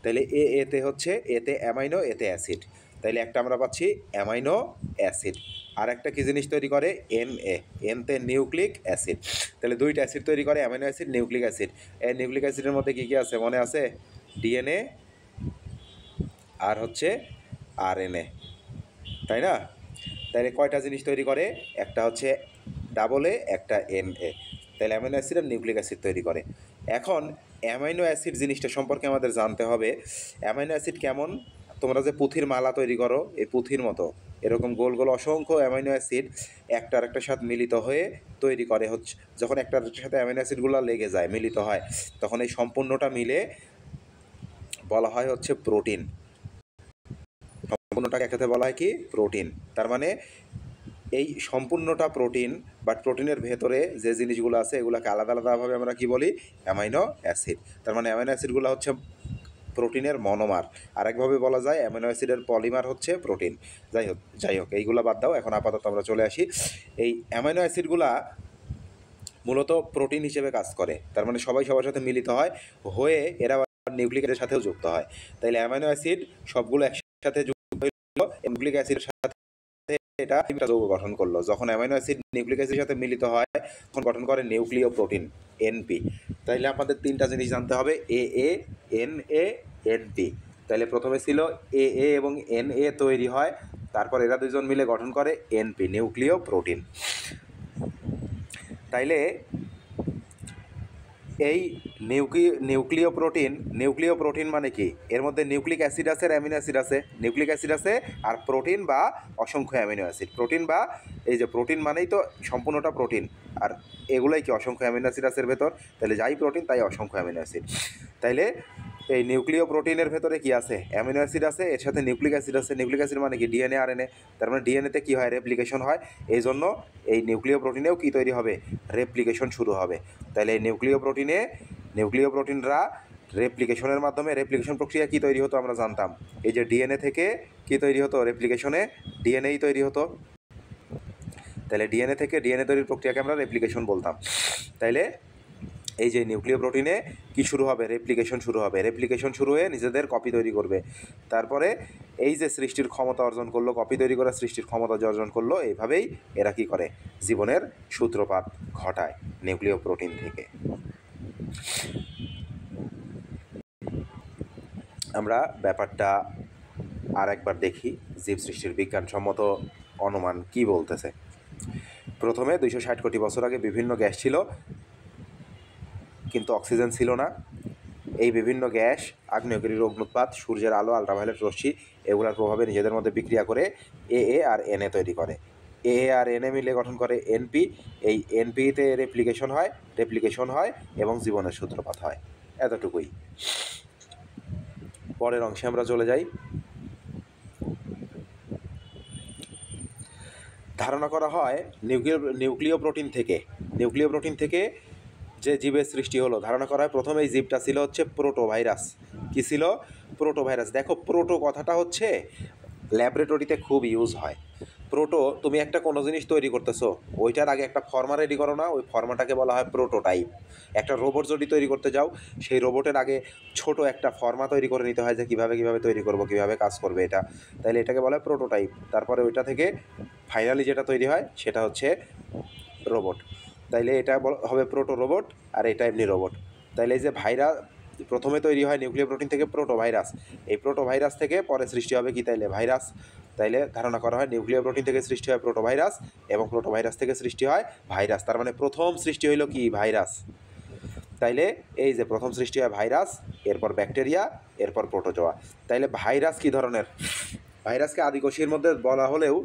তাহলে এতে হচ্ছে, এতে অ্যামাইনো, এতে অ্যাসিড। তাইলে একটা আমরা পাচ্ছি অ্যামাইনো অ্যাসিড। আর একটা কি জিনিস তৈরি করে? এনতে নিউক্লিক অ্যাসিড। তাহলে দুইটা অ্যাসিড তৈরি করে, অ্যামাইনো অ্যাসিড, নিউক্লিক অ্যাসিড। এই নিউক্লিক অ্যাসিডের মধ্যে কী কী আছে মনে আছে? ডিএনএ আর হচ্ছে আরএনএ, তাই না? তাহলে কয়টা জিনিস তৈরি করে? একটা হচ্ছে ডাবল এ, একটা Na। তাহলে অ্যামাইনো অ্যাসিড আর নিউক্লিক অ্যাসিড তৈরি করে। এখন অ্যামাইনো অ্যাসিড জিনিসটা সম্পর্কে আমাদের জানতে হবে। অ্যামাইনো অ্যাসিড কেমন? তোমরা যে পুঁথির মালা তৈরি করো, এই পুঁথির মতো এরকম গোল গোল অসংখ্য অ্যামাইনো অ্যাসিড একটার সাথে মিলিত হয়ে তৈরি করে হচ্ছে। যখন একটার সাথে অ্যামাইনো অ্যাসিডগুলো লেগে যায়, মিলিত হয়, তখন এই সম্পূর্ণটা মিলে বলা হয় হচ্ছে প্রোটিন। সম্পূর্ণটাকে একসাথে বলা হয় কি? প্রোটিন। তার মানে এই সম্পূর্ণটা প্রোটিন, বাট প্রোটিনের ভেতরে যে জিনিসগুলো আছে এগুলোকে আলাদা আলাদাভাবে আমরা কি বলি? Amino acid. তার মানে অ্যামাইনো অ্যাসিডগুলো হচ্ছে প্রোটিনের মনোমার। আরেকভাবে বলা যায় অ্যামাইনো অ্যাসিডের পলিমার হচ্ছে প্রোটিন। যাই হোক এইগুলো বাদ দাও, এখন আপাতত আমরা চলে আসি। এই অ্যামাইনো অ্যাসিডগুলা মূলত প্রোটিন হিসেবে কাজ করে। তার মানে সবাই সবার সাথে মিলিত হয়ে এরা নিউক্লিক অ্যাসিডের সাথেও যুক্ত হয়। তাইলে অ্যামাইনো অ্যাসিড সবগুলো একসাথে যুক্ত হইল নিউক্লিক অ্যাসিডের সাথে, এটা একটা যৌগ গঠন করলো। যখন অ্যামাইনো অ্যাসিড নিউক্লিক অ্যাসিডের সাথে মিলিত হয় তখন গঠন করে নিউক্লিয় প্রোটিন, এনপি। তাইলে আমাদের তিনটা জিনিস জানতে হবে, এ, এনএ, এনপি। তাইলে প্রথমে ছিল এ এবং এনএ তৈরি হয়, তারপর এরা দুজন মিলে গঠন করে এনপি, নিউক্লিয় প্রোটিন। তাইলে এই নিউক্লিয় প্রোটিন মানে কি? এর মধ্যে নিউক্লিক অ্যাসিড আছে আর অ্যামিনো অ্যাসিড আছে। নিউক্লিক অ্যাসিড আছে আর প্রোটিন বা অসংখ্য অ্যামিনো অ্যাসিড। প্রোটিন বা এই যে প্রোটিন মানেই তো সম্পূর্ণটা প্রোটিন, আর এগুলোই কি? অসংখ্য অ্যামিনো অ্যাসিড আছে এর ভেতর। তাহলে যাই প্রোটিন তাই অসংখ্য অ্যামিনো অ্যাসিড। তাইলে এই নিউক্লিয় প্রোটিনের ভেতরে কি আছে? অ্যামিনো অ্যাসিড আছে, এর সাথে নিউক্লিক অ্যাসিড আছে। নিউক্লিক অ্যাসিড মানে কি? DNA, RNA. তার মানে ডিএনএতে কী হয়? রেপ্লিকেশন হয়। এই জন্য এই নিউক্লিয় প্রোটিনেও কী তৈরি হবে? রেপ্লিকেশন শুরু হবে। তাহলে এই নিউক্লিয় প্রোটিনরা রেপ্লিকেশনের মাধ্যমে, রেপ্লিকেশন প্রক্রিয়া কী তৈরি হতো আমরা জানতাম। এই যে ডিএনএ থেকে কী তৈরি হতো? রেপ্লিকেশনে ডিএনএই তৈরি হতো। তাহলে ডিএনএ থেকে ডিএনএ তৈরির প্রক্রিয়াকে আমরা রেপ্লিকেশন বলতাম। তাইলে এই যে নিউক্লিয় প্রোটিনে কি শুরু হবে? রেপ্লিকেশন শুরু হবে। রেপ্লিকেশন শুরু হয়ে নিজেদের কপি তৈরি করবে। তারপরে এই যে সৃষ্টির ক্ষমতা অর্জন করলো, কপি তৈরি করা সৃষ্টির ক্ষমতা অর্জন করলো, এইভাবেই এরা কি করে? জীবনের সূত্রপাত ঘটায় নিউক্লিয় প্রোটিন থেকে। আমরা ব্যাপারটা আর একবার দেখি, জীব সৃষ্টির বিজ্ঞানসম্মত অনুমান কি বলতেছে। প্রথমে 260 কোটি বছর আগে বিভিন্ন গ্যাস ছিল, কিন্তু অক্সিজেন ছিল না। এই বিভিন্ন গ্যাস, আগ্নেয়গিরির অগ্নুৎপাত, সূর্যের আলো, আলট্রাভায়োলেট রশ্মি এগুলোর প্রভাবে নিজেদের মধ্যে বিক্রিয়া করে এ আর এনএ তৈরি করে। এ আর এনএ মিলে গঠন করে এনপি। এই এনপিতে রেপ্লিকেশন হয় এবং জীবনের সূত্রপাত হয়। এতটুকুই। পরের অংশে আমরা চলে যাই। ধারণা করা হয় নিউক্লিয় প্রোটিন থেকে যে জীবের সৃষ্টি হলো, ধারণা করা হয় প্রথম এই জীবটা ছিল হচ্ছে প্রোটোভাইরাস। কি ছিল? প্রোটোভাইরাস। দেখো, প্রোটো কথাটা হচ্ছে ল্যাবরেটরিতে খুব ইউজ হয়। প্রোটো, তুমি একটা কোনো জিনিস তৈরি করতেছো, ওইটার আগে একটা ফর্মা রেডি করো না, ওই ফর্মাটাকে বলা হয় প্রোটোটাইপ। একটা রোবট যদি তৈরি করতে যাও, সেই রোবটের আগে ছোট একটা ফর্মা তৈরি করে নিতে হয় যে কীভাবে তৈরি করবো, কীভাবে কাজ করবে এটা। তাইলে এটাকে বলা হয় প্রোটোটাইপ। তারপরে ওইটা থেকে ফাইনালি যেটা তৈরি হয় সেটা হচ্ছে রোবট। তাইলে এটা হবে প্রোটো রোবট, আর এটা এমনি রোবট। তাইলে এই যে ভাইরাস প্রথমে তৈরি হয় নিউক্লিয় প্রোটিন থেকে প্রোটোভাইরাস, এই প্রোটোভাইরাস থেকে পরে সৃষ্টি হবে কি তাইলে ভাইরাস। তাইলে ধারণা করা হয় নিউক্লিয় প্রোটিন থেকে সৃষ্টি হয় প্রোটোভাইরাস এবং প্রোটোভাইরাস থেকে সৃষ্টি হয় ভাইরাস। তার মানে প্রথম সৃষ্টি হইল কি? ভাইরাস। তাইলে এই যে প্রথম সৃষ্টি হয় ভাইরাস, এরপর ব্যাকটেরিয়া, এরপর প্রোটোজোয়া। তাইলে ভাইরাস কি ধরনের? ভাইরাসকে আদিকোষীর মধ্যে বলা হলেও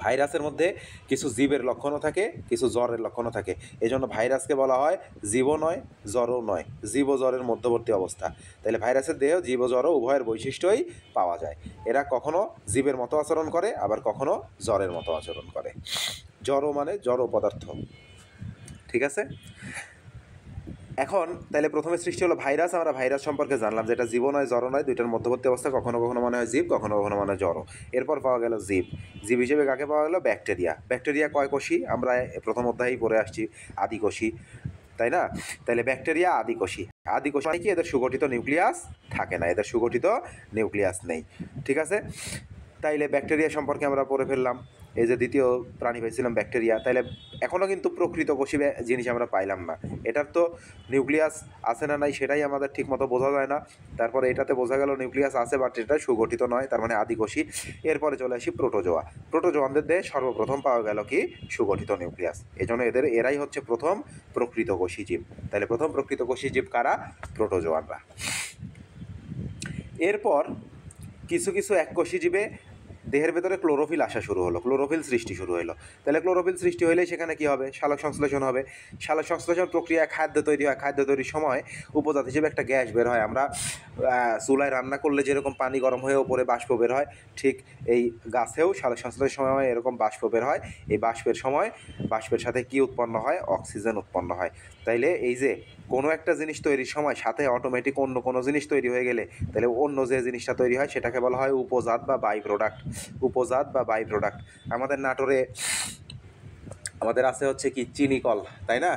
ভাইরাসের মধ্যে কিছু জীবের লক্ষণও থাকে, কিছু জ্বরের লক্ষণও থাকে। এই জন্য ভাইরাসকে বলা হয় জীবও নয়, জ্বরও নয়, জীব ও জ্বরের মধ্যবর্তী অবস্থা। তাহলে ভাইরাসের দেহে জীব ও জ্বরও উভয়ের বৈশিষ্ট্যই পাওয়া যায়। এরা কখনো জীবের মতো আচরণ করে, আবার কখনো জ্বরের মতো আচরণ করে। জড় মানে জড় পদার্থ। ঠিক আছে? এখন তাহলে প্রথমে সৃষ্টি হলো ভাইরাস। আমরা ভাইরাস সম্পর্কে জানলাম যেটা জীব নয়, জ্বর নয়, দুইটার মধ্যবর্তী অবস্থা। কখনো কখনো মনে হয় জীব, কখনো কখনো মনে হয় জ্বর। এরপর পাওয়া গেল জীব হিসেবে কাকে পাওয়া গেল? ব্যাকটেরিয়া কয় কোষী? আমরা প্রথম অধ্যায়েই পড়ে আসছি আদিকোষী, তাই না? তাহলে ব্যাকটেরিয়া আদিকোষী মানে কি? এদের সুগঠিত নিউক্লিয়াস থাকে না, এদের সুগঠিত নিউক্লিয়াস নেই। ঠিক আছে? তাইলে ব্যাকটেরিয়া সম্পর্কে আমরা পড়ে ফেললাম। এই যে দ্বিতীয় প্রাণী পাইছিলাম ব্যাকটেরিয়া। তাইলে এখনও কিন্তু প্রকৃত কোষী জিনিস আমরা পাইলাম না। এটার তো নিউক্লিয়াস আছে না নাই সেটাই আমাদের ঠিকমতো বোঝা যায় না। তারপরে এটাতে বোঝা গেল নিউক্লিয়াস আছে, বাট এটা সুগঠিত নয়, তার মানে আদিকোষী। এরপরে চলে আসি প্রোটোজোয়ানদের দেহে সর্বপ্রথম পাওয়া গেল কি? সুগঠিত নিউক্লিয়াস। এই জন্য এরাই হচ্ছে প্রথম প্রকৃত কোষী জীব। তাহলে প্রথম প্রকৃত কোষী জীব কারা? প্রোটোজোয়ানরা। এরপর কিছু কিছু এককোষী জীবে দেহের ভেতরে ক্লোরোফিল আসা শুরু হলো, ক্লোরোফিল সৃষ্টি শুরু হলো। তাহলে ক্লোরোফিল সৃষ্টি হলে সেখানে কি হবে? সালোক সংশ্লেষণ হবে। সালোক সংশ্লেষণ প্রক্রিয়ায় খাদ্য তৈরি হয়। খাদ্য তৈরির সময় উপজাত হিসেবে একটা গ্যাস বের হয়। আমরা চুলায় রান্না করলে যেরকম পানি গরম হয়ে ওপরে বাষ্প বের হয়, ঠিক এই গাছেও সালোক সংশ্লেষণের সময় এরকম বাষ্প বের হয়। এই বাষ্পের সাথে কি উৎপন্ন হয়? অক্সিজেন উৎপন্ন হয়। তাইলে এই যে কোনো একটা জিনিস তৈরির সময় সাথে অটোমেটিক অন্য কোনো জিনিস তৈরি হয়ে গেলে, তাহলে অন্য যে জিনিসটা তৈরি হয় সেটাকে বলা হয় উপজাত বা বাই প্রোডাক্ট। আমাদের নাটোরে আমাদের আছে হচ্ছে কি? চিনি কল, তাই না?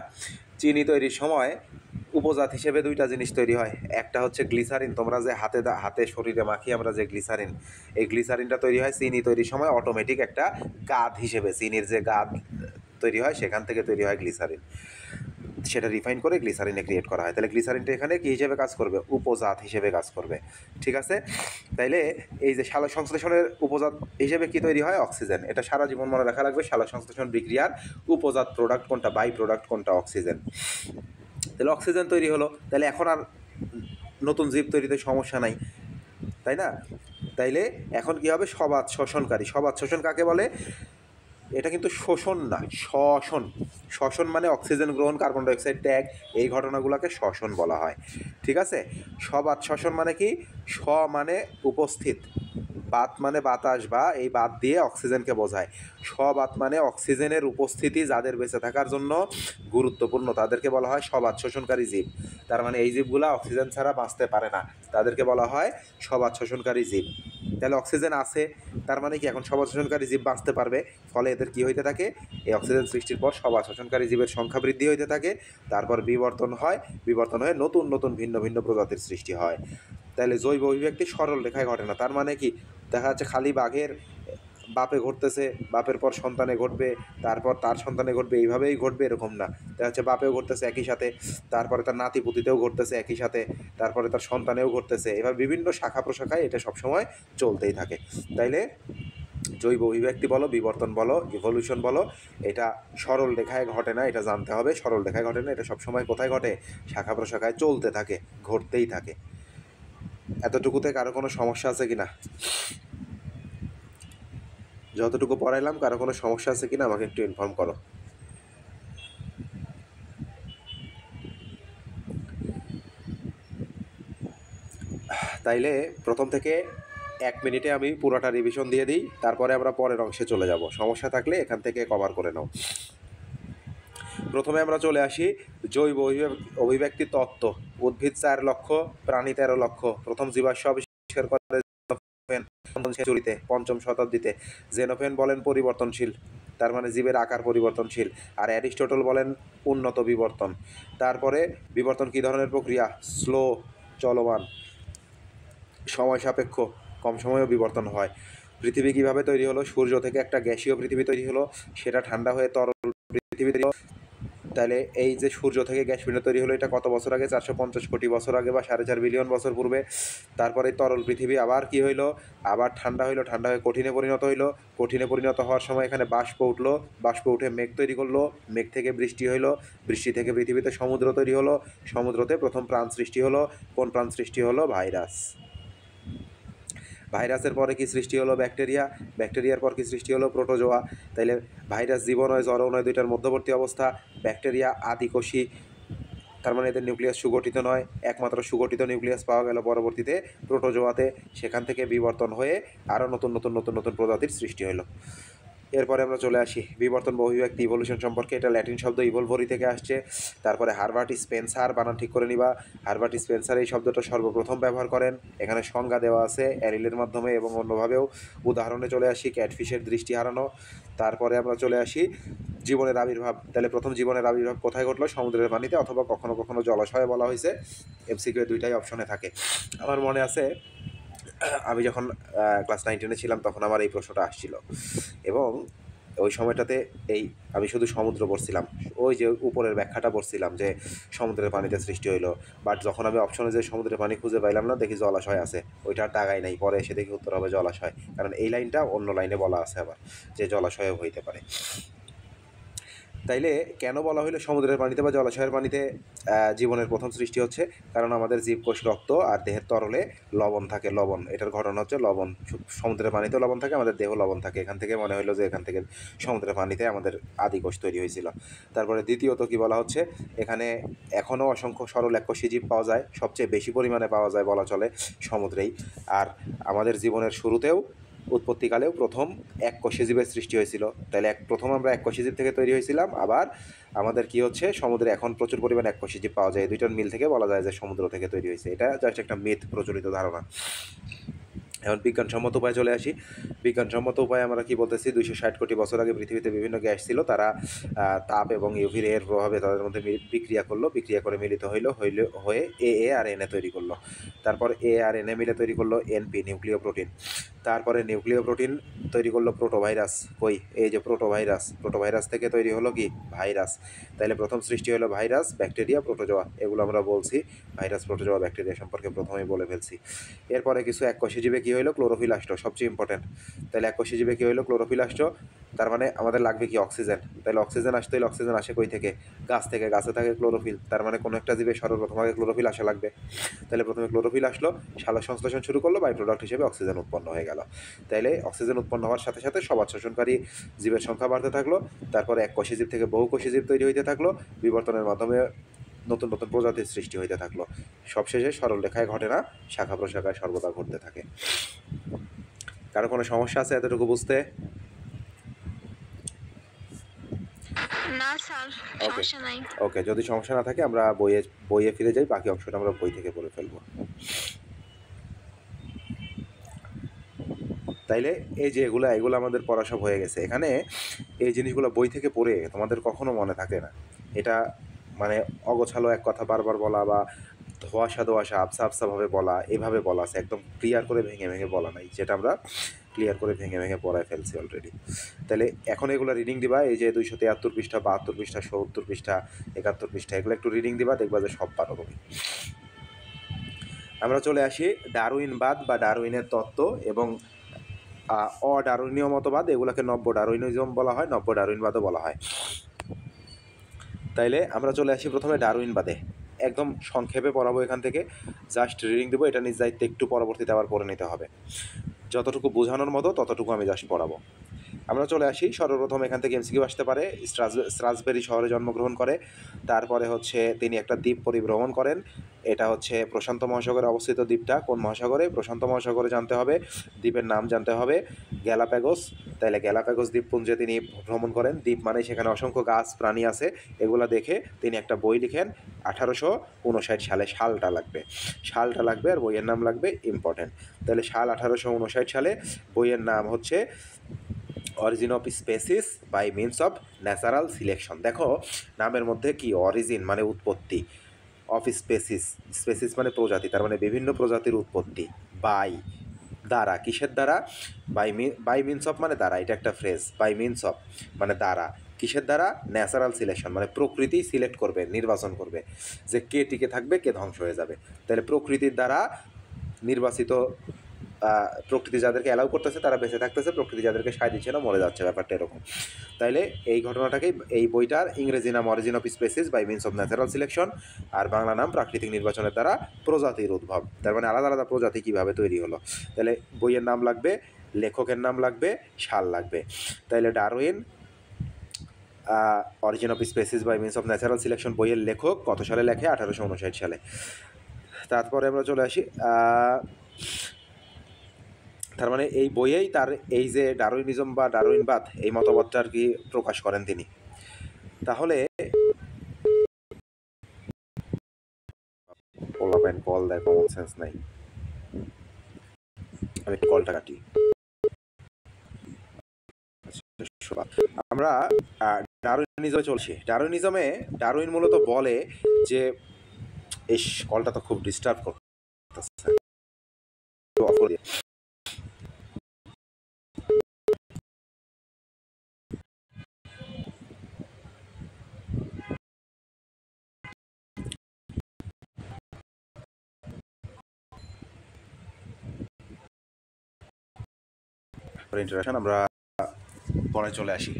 চিনি তৈরির সময় উপজাত হিসেবে দুইটা জিনিস তৈরি হয়। একটা হচ্ছে গ্লিসারিন, তোমরা যে হাতে শরীরে মাখি আমরা যে গ্লিসারিন, এই গ্লিসারিনটা তৈরি হয় চিনি তৈরির সময় অটোমেটিক একটা গাদ হিসেবে। চিনির যে গাদ তৈরি হয় সেখান থেকে তৈরি হয় গ্লিসারিন। সেটা রিফাইন করে গ্লিসারিনে ক্রিয়েট করা হয়। তাহলে গ্লিসারিনটা এখানে কী হিসেবে কাজ করবে? উপজাত হিসেবে কাজ করবে। ঠিক আছে? তাইলে এই যে সালোক সংশ্লেষণের উপজাত হিসেবে কি তৈরি হয়? অক্সিজেন। এটা সারা জীবন মনে রাখা লাগবে। সালোক সংশ্লেষণ বিক্রিয়ার উপজাত প্রোডাক্ট কোনটা, বাই প্রোডাক্ট কোনটা? অক্সিজেন। তাহলে অক্সিজেন তৈরি হলো, তাহলে এখন আর নতুন জীব তৈরিতে সমস্যা নাই, তাই না? তাইলে এখন কি হবে? সবাত শোষণ কাকে বলে? এটা কিন্তু শোষণ না, শ্বসন মানে অক্সিজেন গ্রহণ, কার্বন ডাইঅক্সাইড ত্যাগ, এই ঘটনাগুলোকে শ্বসন বলা হয়। ঠিক আছে? সবাত শ্বসন মানে কি? মানে উপস্থিত, বাত মানে বাতাস বা এই বাত দিয়ে অক্সিজেনকে বোঝায়। সবাত মানে অক্সিজেনের উপস্থিতি যাদের বেঁচে থাকার জন্য গুরুত্বপূর্ণ, তাদেরকে বলা হয় সবাত শোষণকারী জীব। তার মানে এই জীবগুলো অক্সিজেন ছাড়া বাঁচতে পারে না, তাদেরকে বলা হয় সবাত শোষণকারী জীব। তাহলে অক্সিজেন আছে, তার মানে কি এখন সবাত শোষণকারী জীব বাঁচতে পারবে। ফলে এদের কী হইতে থাকে? এই অক্সিজেন সৃষ্টির পর সবাত শোষণকারী জীবের সংখ্যা বৃদ্ধি হইতে থাকে। তারপর বিবর্তন হয়ে নতুন নতুন ভিন্ন ভিন্ন প্রজাতির সৃষ্টি হয়। তাহলে জৈব অভিব্যক্তি সরল রেখায় ঘটে না। তার মানে কি? দেখা যাচ্ছে খালি বাঘের বাপে ঘটতেছে, বাপের পর সন্তানে ঘটবে, তারপর তার সন্তানে ঘটবে, এইভাবেই ঘটবে এরকম না। দেখা যাচ্ছে বাপেও ঘটতেছে একই সাথে, তারপরে তার নাতি পুতিতেও ঘটতেছে একই সাথে, তারপরে তার সন্তানেও ঘটতেছে। এভাবে বিভিন্ন শাখা প্রশাখায় এটা সবসময় চলতেই থাকে। তাইলে জৈব অভিব্যক্তি বলো, বিবর্তন বলো, ইভলিউশন বলো, এটা সরল রেখায় ঘটে না, এটা জানতে হবে। সরল রেখায় ঘটে না, এটা সবসময় কোথায় ঘটে? শাখা প্রশাখায় চলতে থাকে, ঘটতেই থাকে। এতটুকুতে কারো কোনো সমস্যা আছে কিনা? যতটুকু পড়াইলাম কারো কোনো সমস্যা আছে কিনা আমাকে একটু ইনফর্ম করো। তাইলে প্রথম থেকে 1 মিনিটে আমি পুরোটা রিভিশন দিয়ে দিই, তারপরে আমরা পরের অংশে চলে যাব। সমস্যা থাকলে এখান থেকে কভার করে নাও। প্রথমে আমরা চলে আসি জৈব অভিব্যক্তি তত্ত্ব। উদ্ভিদ 4 লক্ষ, প্রাণী 13 লক্ষ। প্রথম জীবাশ্ম আবিষ্কার করে জেনোফেন 5ম শতাব্দীতে। জেনোফেন বলেন পরিবর্তনশীল, তার মানে জীবের আকার পরিবর্তনশীল। আর অ্যারিস্টটল বলেন উন্নত বিবর্তন। তারপরে বিবর্তন কী ধরনের প্রক্রিয়া? স্লো, চলমান, সময় সাপেক্ষ, কম সময়েও বিবর্তন হয়। পৃথিবী কীভাবে তৈরি হলো? সূর্য থেকে একটা গ্যাসীয় পৃথিবী তৈরি হলো, সেটা ঠান্ডা হয়ে তরল পৃথিবী তৈরি হলো। তাহলে এই যে সূর্য থেকে গ্যাস পিণ্ড তৈরি হলো, এটা কত বছর আগে? 450 কোটি বছর আগে বা 4.5 বিলিয়ন বছর পূর্বে। তারপরে তরল পৃথিবী আবার কি হইলো? আবার ঠান্ডা হইলো, ঠান্ডা হয়ে কঠিনে পরিণত হইলো। কঠিনে পরিণত হওয়ার সময় এখানে বাষ্প উঠলো, বাষ্প উঠে মেঘ তৈরি করলো, মেঘ থেকে বৃষ্টি হইলো, বৃষ্টি থেকে পৃথিবীতে সমুদ্র তৈরি হলো, সমুদ্রতে প্রথম প্রাণ সৃষ্টি হলো। কোন প্রাণ সৃষ্টি হলো? ভাইরাস। ভাইরাসের পরে কি সৃষ্টি হলো? ব্যাকটেরিয়া। ব্যাকটেরিয়ার পর কি সৃষ্টি হলো? প্রোটোজোয়া। তাইলে ভাইরাস জীবন নয়, জড়ও নয়, দুইটার মধ্যবর্তী অবস্থা। ব্যাকটেরিয়া আদিকোষী, তার মানে এদের নিউক্লিয়াস সুগঠিত নয়, একমাত্র সুগঠিত নিউক্লিয়াস পাওয়া গেল পরবর্তীতে প্রোটোজোয়াতে। সেখান থেকে বিবর্তন হয়ে আরও নতুন নতুন নতুন নতুন প্রজাতির সৃষ্টি হলো। এরপরে আমরা চলে আসি বিবর্তন বা অভিব্যক্তি ইভলিউশন সম্পর্কে। এটা ল্যাটিন শব্দ ইভলভরি থেকে আসছে। তারপরে হারবার্ট স্পেন্সার, বানান ঠিক করে নিবা, হারবার্ট স্পেন্সার এই শব্দটা সর্বপ্রথম ব্যবহার করেন। এখানে সংজ্ঞা দেওয়া আছে অ্যারিলের মাধ্যমে এবং অন্যভাবেও। উদাহরণে চলে আসি ক্যাটফিশের দৃষ্টি হারানো। তারপরে আমরা চলে আসি জীবনের আবির্ভাব। তাহলে প্রথম জীবনের আবির্ভাব কোথায় ঘটলো? সমুদ্রের পানিতে, অথবা কখনো কখনো জলাশয়ে বলা হয়েছে। এমসিকিউ দুইটাই অপশনে থাকে। আমার মনে আছে আমি যখন ক্লাস 9-10 ছিলাম তখন আমার এই প্রশ্নটা আসছিল, এবং ওই সময়টাতে আমি শুধু সমুদ্র পড়ছিলাম, ওই যে উপরের ব্যাখ্যাটা পড়ছিলাম যে সমুদ্রের পানিতে সৃষ্টি হইলো। বাট যখন আমি অপশনে যে সমুদ্রের পানি খুঁজে পাইলাম না, দেখি জলাশয় আছে, ওইটা আর দাগাই নাই। পরে এসে দেখি উত্তর হবে জলাশয়, কারণ এই লাইনটা অন্য লাইনে বলা আছে আবার যে জলাশয়ও হইতে পারে। তাইলে কেন বলা হইলো সমুদ্রের পানিতে বা জলাশয়ের পানিতে জীবনের প্রথম সৃষ্টি হচ্ছে? কারণ আমাদের জীবকোষ, রক্ত আর দেহের তরলে লবণ থাকে। লবণ, এটার ঘটনা হচ্ছে লবণ। সমুদ্রের পানিতেও লবণ থাকে, আমাদের দেহ লবণ থাকে। এখান থেকে মনে হইলো যে এখান থেকে সমুদ্রের পানিতে আমাদের আদিকোষ তৈরি হয়েছিল। তারপরে দ্বিতীয়ত কি বলা হচ্ছে? এখানে এখনও অসংখ্য সরল এককোষী জীব পাওয়া যায়, সবচেয়ে বেশি পরিমাণে পাওয়া যায় বলা চলে সমুদ্রেই। আর আমাদের জীবনের শুরুতেও, উৎপত্তিকালেও প্রথম এককোষী জীবের সৃষ্টি হয়েছিল। তাহলে প্রথম আমরা এককোষী জীব থেকে তৈরি হয়েছিলাম, আবার আমাদের কি হচ্ছে? সমুদ্রে এখন প্রচুর পরিমাণে এককোষী জীব পাওয়া যায়। দুইটার মিল থেকে বলা যায় যে সমুদ্র থেকে তৈরি হয়েছে। এটা জাস্ট একটা মিথ, প্রচলিত ধারণা। এখন বিজ্ঞানসম্মত উপায়ে চলে আসি। বিজ্ঞানসম্মত উপায়ে আমরা কি বলতেছি? 260 কোটি বছর আগে পৃথিবীতে বিভিন্ন গ্যাস ছিল, তারা তাপ এবং ইউভি রের প্রভাবে তাদের মধ্যে বিক্রিয়া করলো, বিক্রিয়া করে মিলিত হয়ে এ আর এনএ তৈরি করলো। তারপর এ আর এনএ মিলে তৈরি করলো এনপি, নিউক্লিয় প্রোটিন। তারপরে নিউক্লিয় প্রোটিন তৈরি করলো প্রোটোভাইরাস। এই যে প্রোটোভাইরাস থেকে তৈরি হলো কি? ভাইরাস। তাইলে প্রথম সৃষ্টি হলো ভাইরাস, ব্যাকটেরিয়া, প্রোটোজোয়া। এগুলো আমরা বলছি ভাইরাস, প্রোটোজোয়া, ব্যাকটেরিয়া সম্পর্কে প্রথমেই বলে ফেলছি। এরপরে কিছু এককোষী জীবে কি হইলো? ক্লোরোফিল আসলো, সবচেয়ে ইম্পর্টেন্ট। তাহলে এককোষী জীবে কি হইলো? ক্লোরোফিল আসলো। তার মানে আমাদের লাগবে কি? অক্সিজেন। তাহলে অক্সিজেন আসতে হলে অক্সিজেন আসে কই থেকে? গাছ থেকে। গাছে থাকে ক্লোরোফিল, তার মানে কোনো একটা জীবে সর্বপ্রথম আগে ক্লোরোফিল আসা লাগবে। তাহলে প্রথমে ক্লোরোফিল আসলো, সালোক সংশ্লেষণ শুরু করলো, বাই প্রোডাক্ট হিসেবে অক্সিজেন উৎপন্ন হয়ে গেল। তাইলে অক্সিজেন উৎপন্ন হওয়ার সাথে সাথে সবাদ শোষণকারী জীবের সংখ্যা বাড়তে থাকলো। তারপরে এককোষী জীব থেকে বহুকোষী জীব তৈরি হইতে থাকলো, বিবর্তনের মাধ্যমে নতুন নতুন প্রজাতির সৃষ্টি হইতে থাকলো। সবশেষে সরল রেখায় ঘটে না, শাখা প্রশাখায় সর্বদা ঘটতে থাকে। কারো কোনো সমস্যা আছে এতটুকু বুঝতে? না স্যার, সমস্যা নাই। ওকে, যদি সমস্যা না থাকে আমরা বইয়ে ফিরে যাই, বাকি অংশটা আমরা বই থেকে পড়ে ফেলবো। তাইলে এই যে এগুলো আমাদের পড়া সব হয়ে গেছে। এখানে এই জিনিসগুলো বই থেকে পড়ে তোমাদের কখনো মনে থাকে না। এটা মানে অগোছালো এক কথা বারবার বলা, বা ধোয়াশা আবসাভাবে বলা, এভাবে বলা আছে। একদম ক্লিয়ার করে ভেঙে ভেঙে বলা নাই, যেটা আমরা ক্লিয়ার করে ভেঙে ভেঙে পড়ায় ফেলছি অলরেডি। তাহলে এখন এগুলো রিডিং দিবা। এই যে 273 পৃষ্ঠা, 72 পৃষ্ঠা, 70 পৃষ্ঠা, 71 পৃষ্ঠা, এগুলো একটু রিডিং দিবা, দেখবা যে সব পারো তুমি। আমরা চলে আসি ডারউইনবাদ বা ডারউইনের তত্ত্ব এবং অডারুইনীয় মতবাদ, এগুলোকে নব্য ডারউইনিজম বলা হয়, নব্য ডারউইনবাদও বলা হয়। তাইলে আমরা চলে আসি প্রথমে ডারউইনবাদে। একদম সংক্ষেপে পড়াবো এখান থেকে, জাস্ট রিডিং দেবো, এটা নিজ দায়িত্বে একটু পরবর্তীতে আবার পড়ে নিতে হবে। যতটুকু বোঝানোর মতো ততটুকু আমি জাস্ট পড়াবো। আমরা চলে আসি সর্বপ্রথম এখান থেকে এমসিকিউ আসতে পারে। স্ট্রাসবেরি শহরে জন্মগ্রহণ করে, তারপরে হচ্ছে তিনি একটা দ্বীপ পরিভ্রমণ করেন। এটা হচ্ছে প্রশান্ত মহাসাগরে অবস্থিত দ্বীপটা কোন মহাসাগরে? প্রশান্ত মহাসাগরে জানতে হবে। দ্বীপের নাম জানতে হবে গ্যালাপ্যাগোস। তাইলে গ্যালাপ্যাগোস দ্বীপপুঞ্জে তিনি ভ্রমণ করেন। দ্বীপ মানে সেখানে অসংখ্য গাছ প্রাণী আছে, এগুলো দেখে তিনি একটা বই লিখেন 1859 সালে। সালটা লাগবে আর বইয়ের নাম লাগবে, ইম্পর্টেন্ট। তাহলে সাল 1859 সালে, বইয়ের নাম হচ্ছে origin of species by means of natural selection. দেখো নামের মধ্যে কি, অরিজিন মানে উৎপত্তি, অফ স্পেসিস, স্পেসিস মানে প্রজাতি, তার মানে বিভিন্ন প্রজাতির উৎপত্তি, বাই দ্বারা, কিসের দ্বারা? বাই মিনস অফ মানে দ্বারা, এটা একটা ফ্রেজ। বাই মিনস অফ মানে দ্বারা, কিসের দ্বারা? ন্যাচারাল সিলেকশন মানে প্রকৃতি সিলেক্ট করবে, নির্বাচন করবে যে কে টিকে থাকবে, কে ধ্বংস হয়ে যাবে। তাহলে প্রকৃতির দ্বারা নির্বাচিত, প্রকৃতি যাদেরকে অ্যালাউ করতেছে তারা বেঁচে থাকতেছে, প্রকৃতি যাদেরকে সায় দিচ্ছে না মরে যাচ্ছে, ব্যাপারটা এরকম। তাইলে এই ঘটনাটাকেই, এই বইটার ইংরেজি নাম origin of species by means of natural selection, আর বাংলা নাম প্রাকৃতিক নির্বাচনের দ্বারা প্রজাতির উদ্ভব। তার মানে আলাদা আলাদা প্রজাতি কীভাবে তৈরি হলো। তাহলে বইয়ের নাম লাগবে, লেখকের নাম লাগবে, সাল লাগবে। তাইলে Darwin origin of species by means of natural selection বইয়ের লেখক কত সালে লেখে? 1859 সালে। তারপরে আমরা চলে আসি, তার মানে এই বইয়েই তার এই যে ডারউইনিজম বা ডারউইনবাদ, এই মতবাদটা আর কি প্রকাশ করেন তিনি। তাহলে কল দেয়, কমন সেন্স নাই, আমি কলটা কাটি। আমরা ডারউইনিজমে চলছি। ডারউইন মূলত বলে যে, এই কলটা তো খুব ডিস্টার্ব করতেছে। ইন্টারাকশন, আমরা পরে চলে আসি।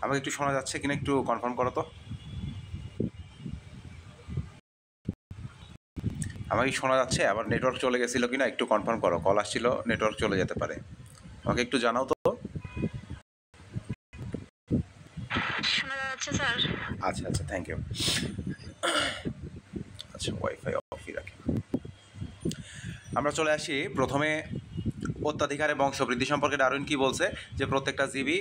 আমাকে একটু শোনা যাচ্ছে কিনা একটু কনফার্ম করো তো। আমাকে শোনা যাচ্ছে? আবার নেটওয়ার্ক চলে গেছিলো কিনা একটু কনফার্ম করো। কল আসছিল, নেটওয়ার্ক চলে যেতে পারে, আমাকে একটু জানাও তো। শোনা যাচ্ছে স্যার। আচ্ছা আচ্ছা, থ্যাংক ইউ। আচ্ছা, ওয়াইফাই অফই রাখি। আমরা চলে আসি প্রথমে অত্যাধিকারে বংশবৃদ্ধি সম্পর্কে। ডারউইন কি বলছে? যে প্রত্যেকটা জীবই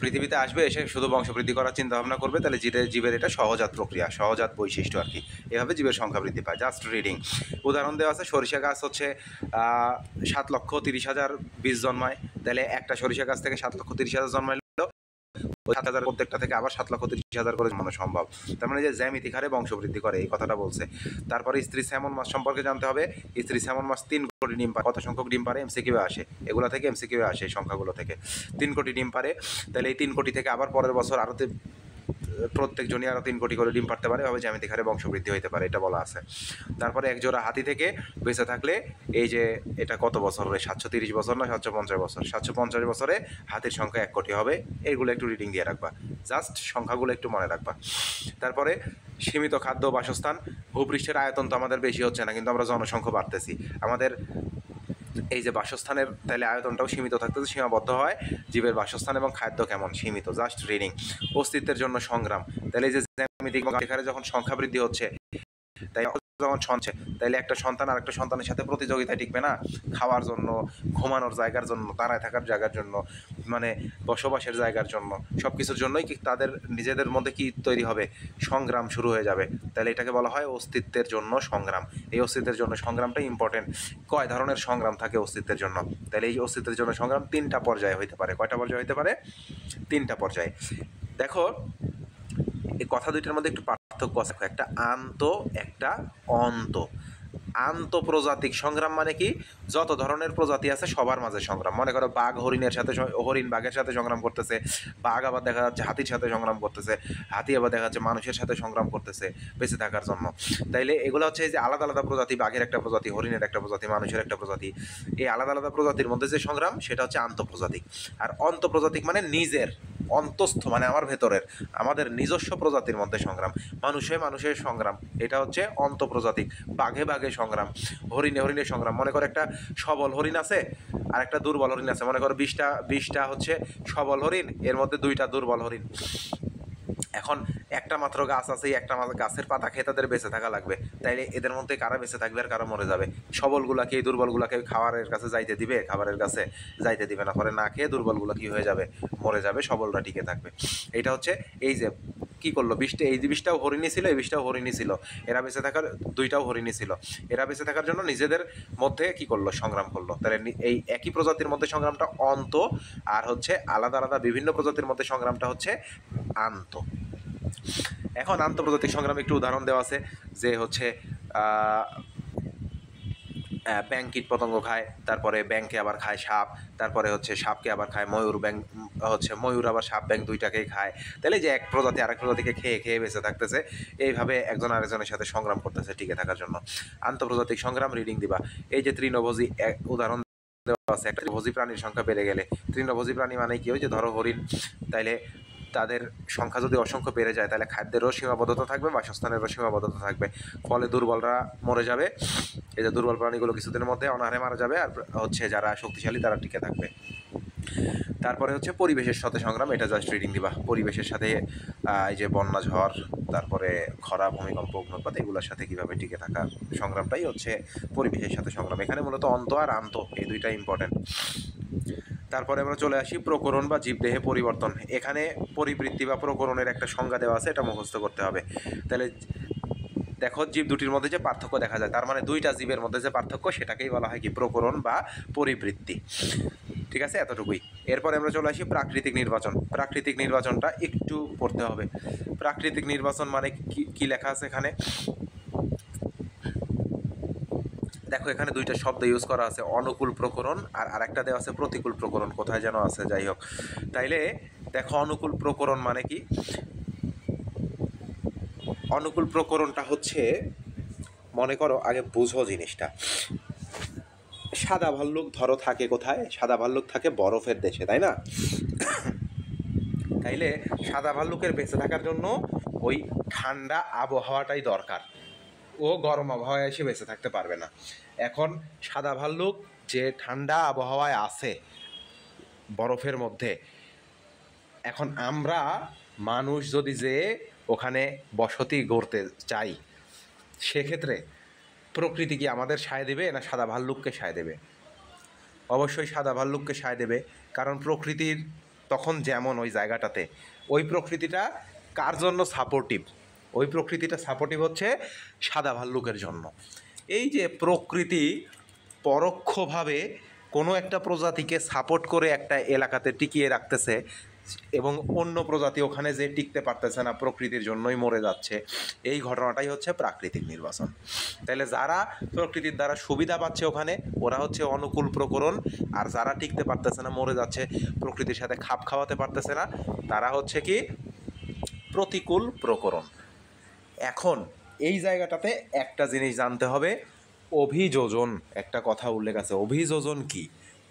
পৃথিবীতে আসবে, এসে শুধু বংশবৃদ্ধি করার চিন্তা ভাবনা করবে, তাহলে জীবের এটা সহজাত প্রক্রিয়া, সহজাত বৈশিষ্ট্য আর কি। এভাবে জীবের সংখ্যা বৃদ্ধি পায়। Just reading. উদাহরণ দেওয়া আছে, সরিষা গাছ হচ্ছে 7,30,000 বীজ জন্মায়। তাহলে একটা সরিষা গাছ থেকে 7,30,000 জন্মাইল, 7,000 প্রত্যেকটা থেকে আবার 7,30,000 করে জন্মানো সম্ভব। তার মানে যে জ্যামিতিক হারে বংশবৃদ্ধি করে, এই কথাটা বলছে। তারপরে স্ত্রী স্যামন মাছ সম্পর্কে জানতে হবে। স্ত্রী স্যামন মাছ 3 কোটি ডিম পারে। কত সংখ্যক ডিম পারে? এমসিকিউ আসে, এগুলো থেকে এমসিকিউ আসে, এই সংখ্যাগুলো থেকে 3 কোটি ডিম পারে। তাহলে এই 3 কোটি থেকে আবার পরের বছর আরও প্রত্যেকজনই আরও 3 কোটি করে ডিম পারতে পারে, এভাবে জ্যামিতিক হারে বংশবৃদ্ধি হতে পারে, এটা বলা আছে। তারপরে এক জোড়া হাতি থেকে বেঁচে থাকলে, এই যে এটা কত বছর হবে? 730 বছর না 750 বছর? 750 বছরে হাতির সংখ্যা 1 কোটি হবে। এইগুলো একটু রিডিং দিয়ে রাখবা, জাস্ট সংখ্যাগুলো একটু মনে রাখবা। তারপরে সীমিত খাদ্য বাসস্থান। ভূপৃষ্ঠের আয়তন তো আমাদের বেশি হচ্ছে না, কিন্তু আমরা জনসংখ্যা বাড়তেছি। আমাদের এই যে বাসস্থানের, তাহলে আয়তনটাও সীমিত থাকতেছে, সীমাবদ্ধ হয়। জীবের বাসস্থান এবং খাদ্য কেমন? সীমিত। Just reading. অস্তিত্বের জন্য সংগ্রাম। তাহলে এই যে জ্যামিতিক এখানে যখন সংখ্যা বৃদ্ধি হচ্ছে, তাই যখন সঞ্চয়, তাইলে একটা সন্তান আর একটা সন্তানের সাথে প্রতিযোগিতায় টিকবে না। খাওয়ার জন্য, ঘুমানোর জায়গার জন্য, দাঁড়ায় থাকার জায়গার জন্য, মানে বসবাসের জায়গার জন্য, সব কিছুর জন্যই কি তাদের নিজেদের মধ্যে কি তৈরি হবে? সংগ্রাম শুরু হয়ে যাবে। তাহলে এটাকে বলা হয় অস্তিত্বের জন্য সংগ্রাম। এই অস্তিত্বের জন্য সংগ্রামটা ইম্পর্টেন্ট। কয় ধরনের সংগ্রাম থাকে অস্তিত্বের জন্য? তাহলে এই অস্তিত্বের জন্য সংগ্রাম 3টা পর্যায়ে হইতে পারে। কয়টা পর্যায়ে হইতে পারে? 3টা পর্যায়ে। দেখো এই কথা দুইটার মধ্যে একটু পার্থক্য আছে। একটা আন্ত, একটা অন্ত। আন্তঃপ্রজাতিক সংগ্রাম মানে কি, যত ধরনের প্রজাতি আছে সবার মাঝে সংগ্রাম। মনে করো বাঘ হরিণের সাথে, হরিণ বাঘের সাথে সংগ্রাম করতেছে, বাঘ আবার দেখা যাচ্ছে হাতির সাথে সংগ্রাম করতেছে, হাতি আবার দেখা যাচ্ছে মানুষের সাথে সংগ্রাম করতেছে বেঁচে থাকার জন্য। তাইলে এগুলো হচ্ছে যে আলাদা আলাদা প্রজাতি, বাঘের একটা প্রজাতি, হরিণের একটা প্রজাতি, মানুষের একটা প্রজাতি, এই আলাদা আলাদা প্রজাতির মধ্যে যে সংগ্রাম সেটা হচ্ছে আন্তঃপ্রজাতিক। আর অন্তঃপ্রজাতিক মানে নিজের অন্তস্থ, মানে আমার ভেতরের, আমাদের নিজস্ব প্রজাতির মধ্যে সংগ্রাম, মানুষের সংগ্রাম, এটা হচ্ছে অন্তঃপ্রজাতিক। বাঘে বাঘে সংগ্রাম, হরিণে হরিণে সংগ্রাম। মনে করো একটা সবল হরিণ আছে আর একটা দুর্বল হরিণ আছে। মনে করো 20টা হচ্ছে সবল হরিণ, এর মধ্যে 2টা দুর্বল হরিণ। এখন একটা মাত্র গাছ আছে, একটা মাত্র গাছের পাতা খেয়ে তাদের বেঁচে থাকা লাগবে। তাইলে এদের মধ্যে কারা বেঁচে থাকবে আর কারা মরে যাবে? সবলগুলাকে, এই দুর্বলগুলাকে খাবারের কাছে যাইতে দিবে? খাবারের কাছে যাইতে দিবে না। পরে না খেয়ে দুর্বলগুলো কি হয়ে যাবে? মরে যাবে, সবলরা টিকে থাকবে। এটা হচ্ছে এই যে কি করলো, 20টা, এই 20টাও হরিণী ছিল, এই 20টাও হরিণী ছিল, এরা বেঁচে থাকার, 2টাও হরিণী ছিল, এরা বেঁচে থাকার জন্য নিজেদের মধ্যে কি করলো, সংগ্রাম করলো। তাহলে এই একই প্রজাতির মধ্যে সংগ্রামটা অন্ত, আর হচ্ছে আলাদা আলাদা বিভিন্ন প্রজাতির মধ্যে সংগ্রামটা হচ্ছে আন্ত। এখন আন্তর্জাতিক সংগ্রামে একটু উদাহরণ দেওয়া আছে, যে হচ্ছে ব্যাঙ কীট পতঙ্গ খায়, তারপরে ব্যাঙকে আবার খায় সাপ, তারপরে হচ্ছে সাপকে আবার খায় ময়ূর, ব্যাঙ হচ্ছে ময়ূর আবার সাপ ব্যাঙ 2টাকেই খায়। তাহলে যে এক প্রজাতি আরেক প্রজাতিকে খেয়ে খেয়ে বেঁচে থাকতেছে, এইভাবে একজন আরেকজনের সাথে সংগ্রাম করতেছে টিকে থাকার জন্য। আন্তর্জাতিক সংগ্রাম রিডিং দিবা। এই যে তৃণভোজী, এক উদাহরণ দেওয়া আছে, একটা ভোজী প্রাণীর সংখ্যা বেড়ে গেলে, তৃণভোজী প্রাণী মানে কি, ওই যে ধরো হরিণ, তাইলে তাদের সংখ্যা যদি অসংখ্য বেড়ে যায় তাহলে খাদ্যেরও সীমাবদ্ধতা থাকবে, বাসস্থানেরও সীমাবদ্ধতা থাকবে, ফলে দুর্বলরা মরে যাবে। এই যে দুর্বল প্রাণীগুলো কিছুদিনের মধ্যে অনাহারে মারা যাবে, আর হচ্ছে যারা শক্তিশালী তারা টিকে থাকবে। তারপরে হচ্ছে পরিবেশের সাথে সংগ্রাম, এটা জাস্ট রিডিং দিবা। পরিবেশের সাথে এই যে বন্যা, ঝড়, তারপরে খরা, ভূমিকম্প, অগ্নুৎপাত, এগুলোর সাথে কীভাবে টিকে থাকার সংগ্রামটাই হচ্ছে পরিবেশের সাথে সংগ্রাম। এখানে মূলত অন্ত আর আন্ত, এই 2টা ইম্পর্টেন্ট। তারপরে আমরা চলে আসি প্রকরণ বা জীবদেহে পরিবর্তন। এখানে পরিবৃত্তি বা প্রকরণের একটা সংজ্ঞা দেওয়া আছে, এটা মুখস্থ করতে হবে। তাহলে দেখো, জীব দুটির মধ্যে যে পার্থক্য দেখা যায়, তার মানে 2টা জীবের মধ্যে যে পার্থক্য, সেটাকেই বলা হয় কি, প্রকরণ বা পরিবৃত্তি। ঠিক আছে, এতটুকুই। এরপরে আমরা চলে আসি প্রাকৃতিক নির্বাচন। প্রাকৃতিক নির্বাচনটা একটু পড়তে হবে। প্রাকৃতিক নির্বাচন মানে কি লেখা আছে এখানে দেখো, এখানে 2টা শব্দ ইউজ করা আছে, অনুকূল প্রকরণ আর আরেকটা দেওয়া আছে প্রতিকূল প্রকরণ, কোথায় যেন আছে, যাই হোক। তাইলে দেখো, অনুকূল প্রকরণ মানে কি, অনুকূল প্রকরণটা হচ্ছে, মনে করো আগে বুঝো জিনিসটা। সাদা ভাল্লুক ধরো থাকে কোথায়? সাদা ভাল্লুক থাকে বরফের দেশে, তাই না? তাইলে সাদা ভাল্লুকের বেঁচে থাকার জন্য ওই ঠান্ডা আবহাওয়াটাই দরকার, ও গরম আবহাওয়ায় এসে বেঁচে থাকতে পারবে না। এখন সাদা ভাল্লুক যে ঠান্ডা আবহাওয়ায় আছে বরফের মধ্যে, এখন আমরা মানুষ যদি যে ওখানে বসতি গড়তে চাই, সেক্ষেত্রে প্রকৃতি কি আমাদের সায় দেবে না সাদা ভাল্লুককে সায় দেবে? অবশ্যই সাদা ভাল্লুককে সায় দেবে, কারণ প্রকৃতির তখন যেমন ওই জায়গাটাতে, ওই প্রকৃতিটা কার জন্য সাপোর্টিভ? ওই প্রকৃতিটা সাপোর্টিভ হচ্ছে সাদা ভাল্লুকের জন্য। এই যে প্রকৃতি পরোক্ষভাবে কোনো একটা প্রজাতিকে সাপোর্ট করে একটা এলাকাতে টিকিয়ে রাখতেছে, এবং অন্য প্রজাতি ওখানে যে টিকতে পারতেছে না, প্রকৃতির জন্যই মরে যাচ্ছে, এই ঘটনাটাই হচ্ছে প্রাকৃতিক নির্বাচন। তাহলে যারা প্রকৃতির দ্বারা সুবিধা পাচ্ছে ওখানে, ওরা হচ্ছে অনুকূল প্রকরণ, আর যারা টিকতে পারতেছে না, মরে যাচ্ছে, প্রকৃতির সাথে খাপ খাওয়াতে পারতেছে না, তারা হচ্ছে কি, প্রতিকূল প্রকরণ। এখন এই জায়গাটাতে একটা জিনিস জানতে হবে, অভিযোজন, একটা কথা উল্লেখ আছে। অভিযোজন কি,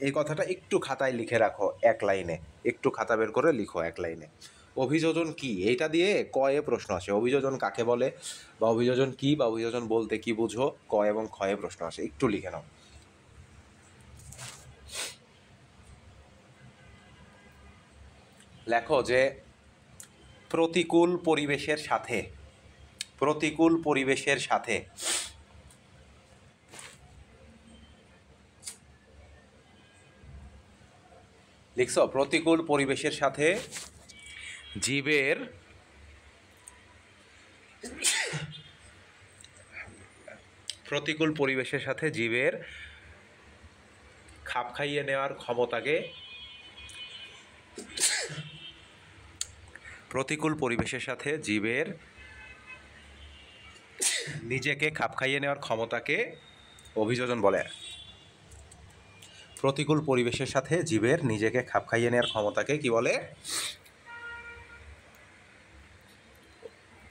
এই কথাটা একটু খাতায় লিখে রাখো, 1 লাইনে, একটু খাতা বের করে লিখো 1 লাইনে। অভিযোজন কি, এইটা দিয়ে কয়ে প্রশ্ন আসে। অভিযোজন কাকে বলে, বা অভিযোজন কি, বা অভিযোজন বলতে কি বুঝো, ক এবং ক্ষয়ে প্রশ্ন আসে, একটু লিখে নাও। লেখো যে প্রতিকূল পরিবেশের সাথে, প্রতিকূল পরিবেশের সাথে লিখছো, প্রতিকূল পরিবেশের সাথে জীবের প্রতিকূল পরিবেশের সাথে জীবের খাপ খাইয়ে নেওয়ার ক্ষমতাকে, প্রতিকূল পরিবেশের সাথে জীবের নিজেকে খাপ খাইয়ে নেওয়ার ক্ষমতাকে অভিযোজন বলে প্রতিকূল পরিবেশের সাথে জীবের নিজেকে খাপ খাইয়ে নেওয়ার ক্ষমতাকে কি বলে?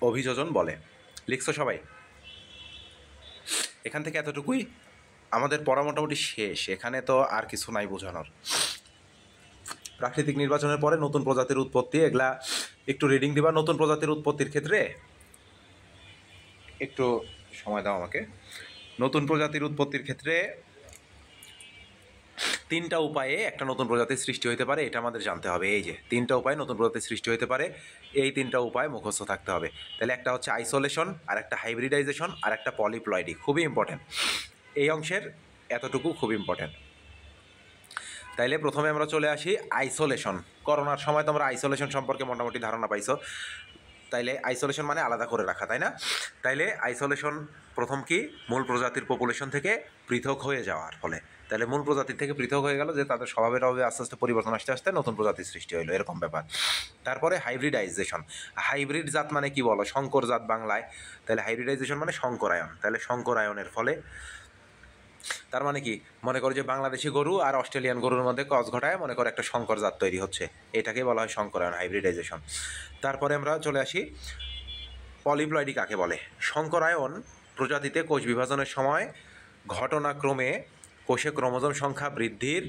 অভিযোজন বলে। লিখছো সবাই? এখান থেকে এতটুকুই আমাদের পড়া মোটামুটি শেষ। এখানে তো আর কিছু নাই বোঝানোর। প্রাকৃতিক নির্বাচনের পরে নতুন প্রজাতির উৎপত্তি, এগুলা একটু রিডিং দিবা। নতুন প্রজাতির উৎপত্তির ক্ষেত্রে একটু সময় দাও আমাকে। নতুন প্রজাতির উৎপত্তির ক্ষেত্রে 3টা উপায়ে একটা নতুন প্রজাতির সৃষ্টি হতে পারে, এটা আমাদের জানতে হবে। এই যে 3টা উপায়ে নতুন প্রজাতির সৃষ্টি হতে পারে, এই 3টা উপায় মুখস্থ থাকতে হবে। তাহলে একটা হচ্ছে আইসোলেশন, আর একটা হাইব্রিডাইজেশন, আর একটা পলিপ্লয়েডি। খুবই ইম্পর্টেন্ট এই অংশের, এতটুকু খুব ইম্পর্টেন্ট। তাইলে প্রথমে আমরা চলে আসি আইসোলেশন। করোনার সময় তোমরা আইসোলেশন সম্পর্কে মোটামুটি ধারণা পাইছো। তাইলে আইসোলেশন মানে আলাদা করে রাখা, তাই না? তাইলে আইসোলেশন প্রথম কি? মূল প্রজাতির পপুলেশন থেকে পৃথক হয়ে যাওয়ার ফলে। তাহলে মূল প্রজাতির থেকে পৃথক হয়ে গেল, যে তাদের স্বভাবের অভাবে আস্তে আস্তে পরিবর্তন আসতে আসতে নতুন প্রজাতির সৃষ্টি হইলো, এরকম ব্যাপার। তারপরে হাইব্রিডাইজেশন। হাইব্রিড জাত মানে কি বলো? সংকর জাত বাংলায়। তাহলে হাইব্রিডাইজেশন মানে সংকরায়ন। তাহলে সংকরায়নের ফলে, তার মানে কি? মনে করো যে বাংলাদেশি গরু আর অস্ট্রেলিয়ান গরুর মধ্যে ক্রস ঘটায় মনে করো একটা সংকর জাত তৈরি হচ্ছে, এটাকে বলা হয় সংকরায়ন, হাইব্রিডাইজেশন। তারপরে আমরা চলে আসি পলিপ্লয়েডি কাকে বলে? সংকরায়ন প্রজাতিতে কোষ বিভাজনের সময় ঘটনাক্রমে কোষে ক্রোমোজোম সংখ্যা বৃদ্ধির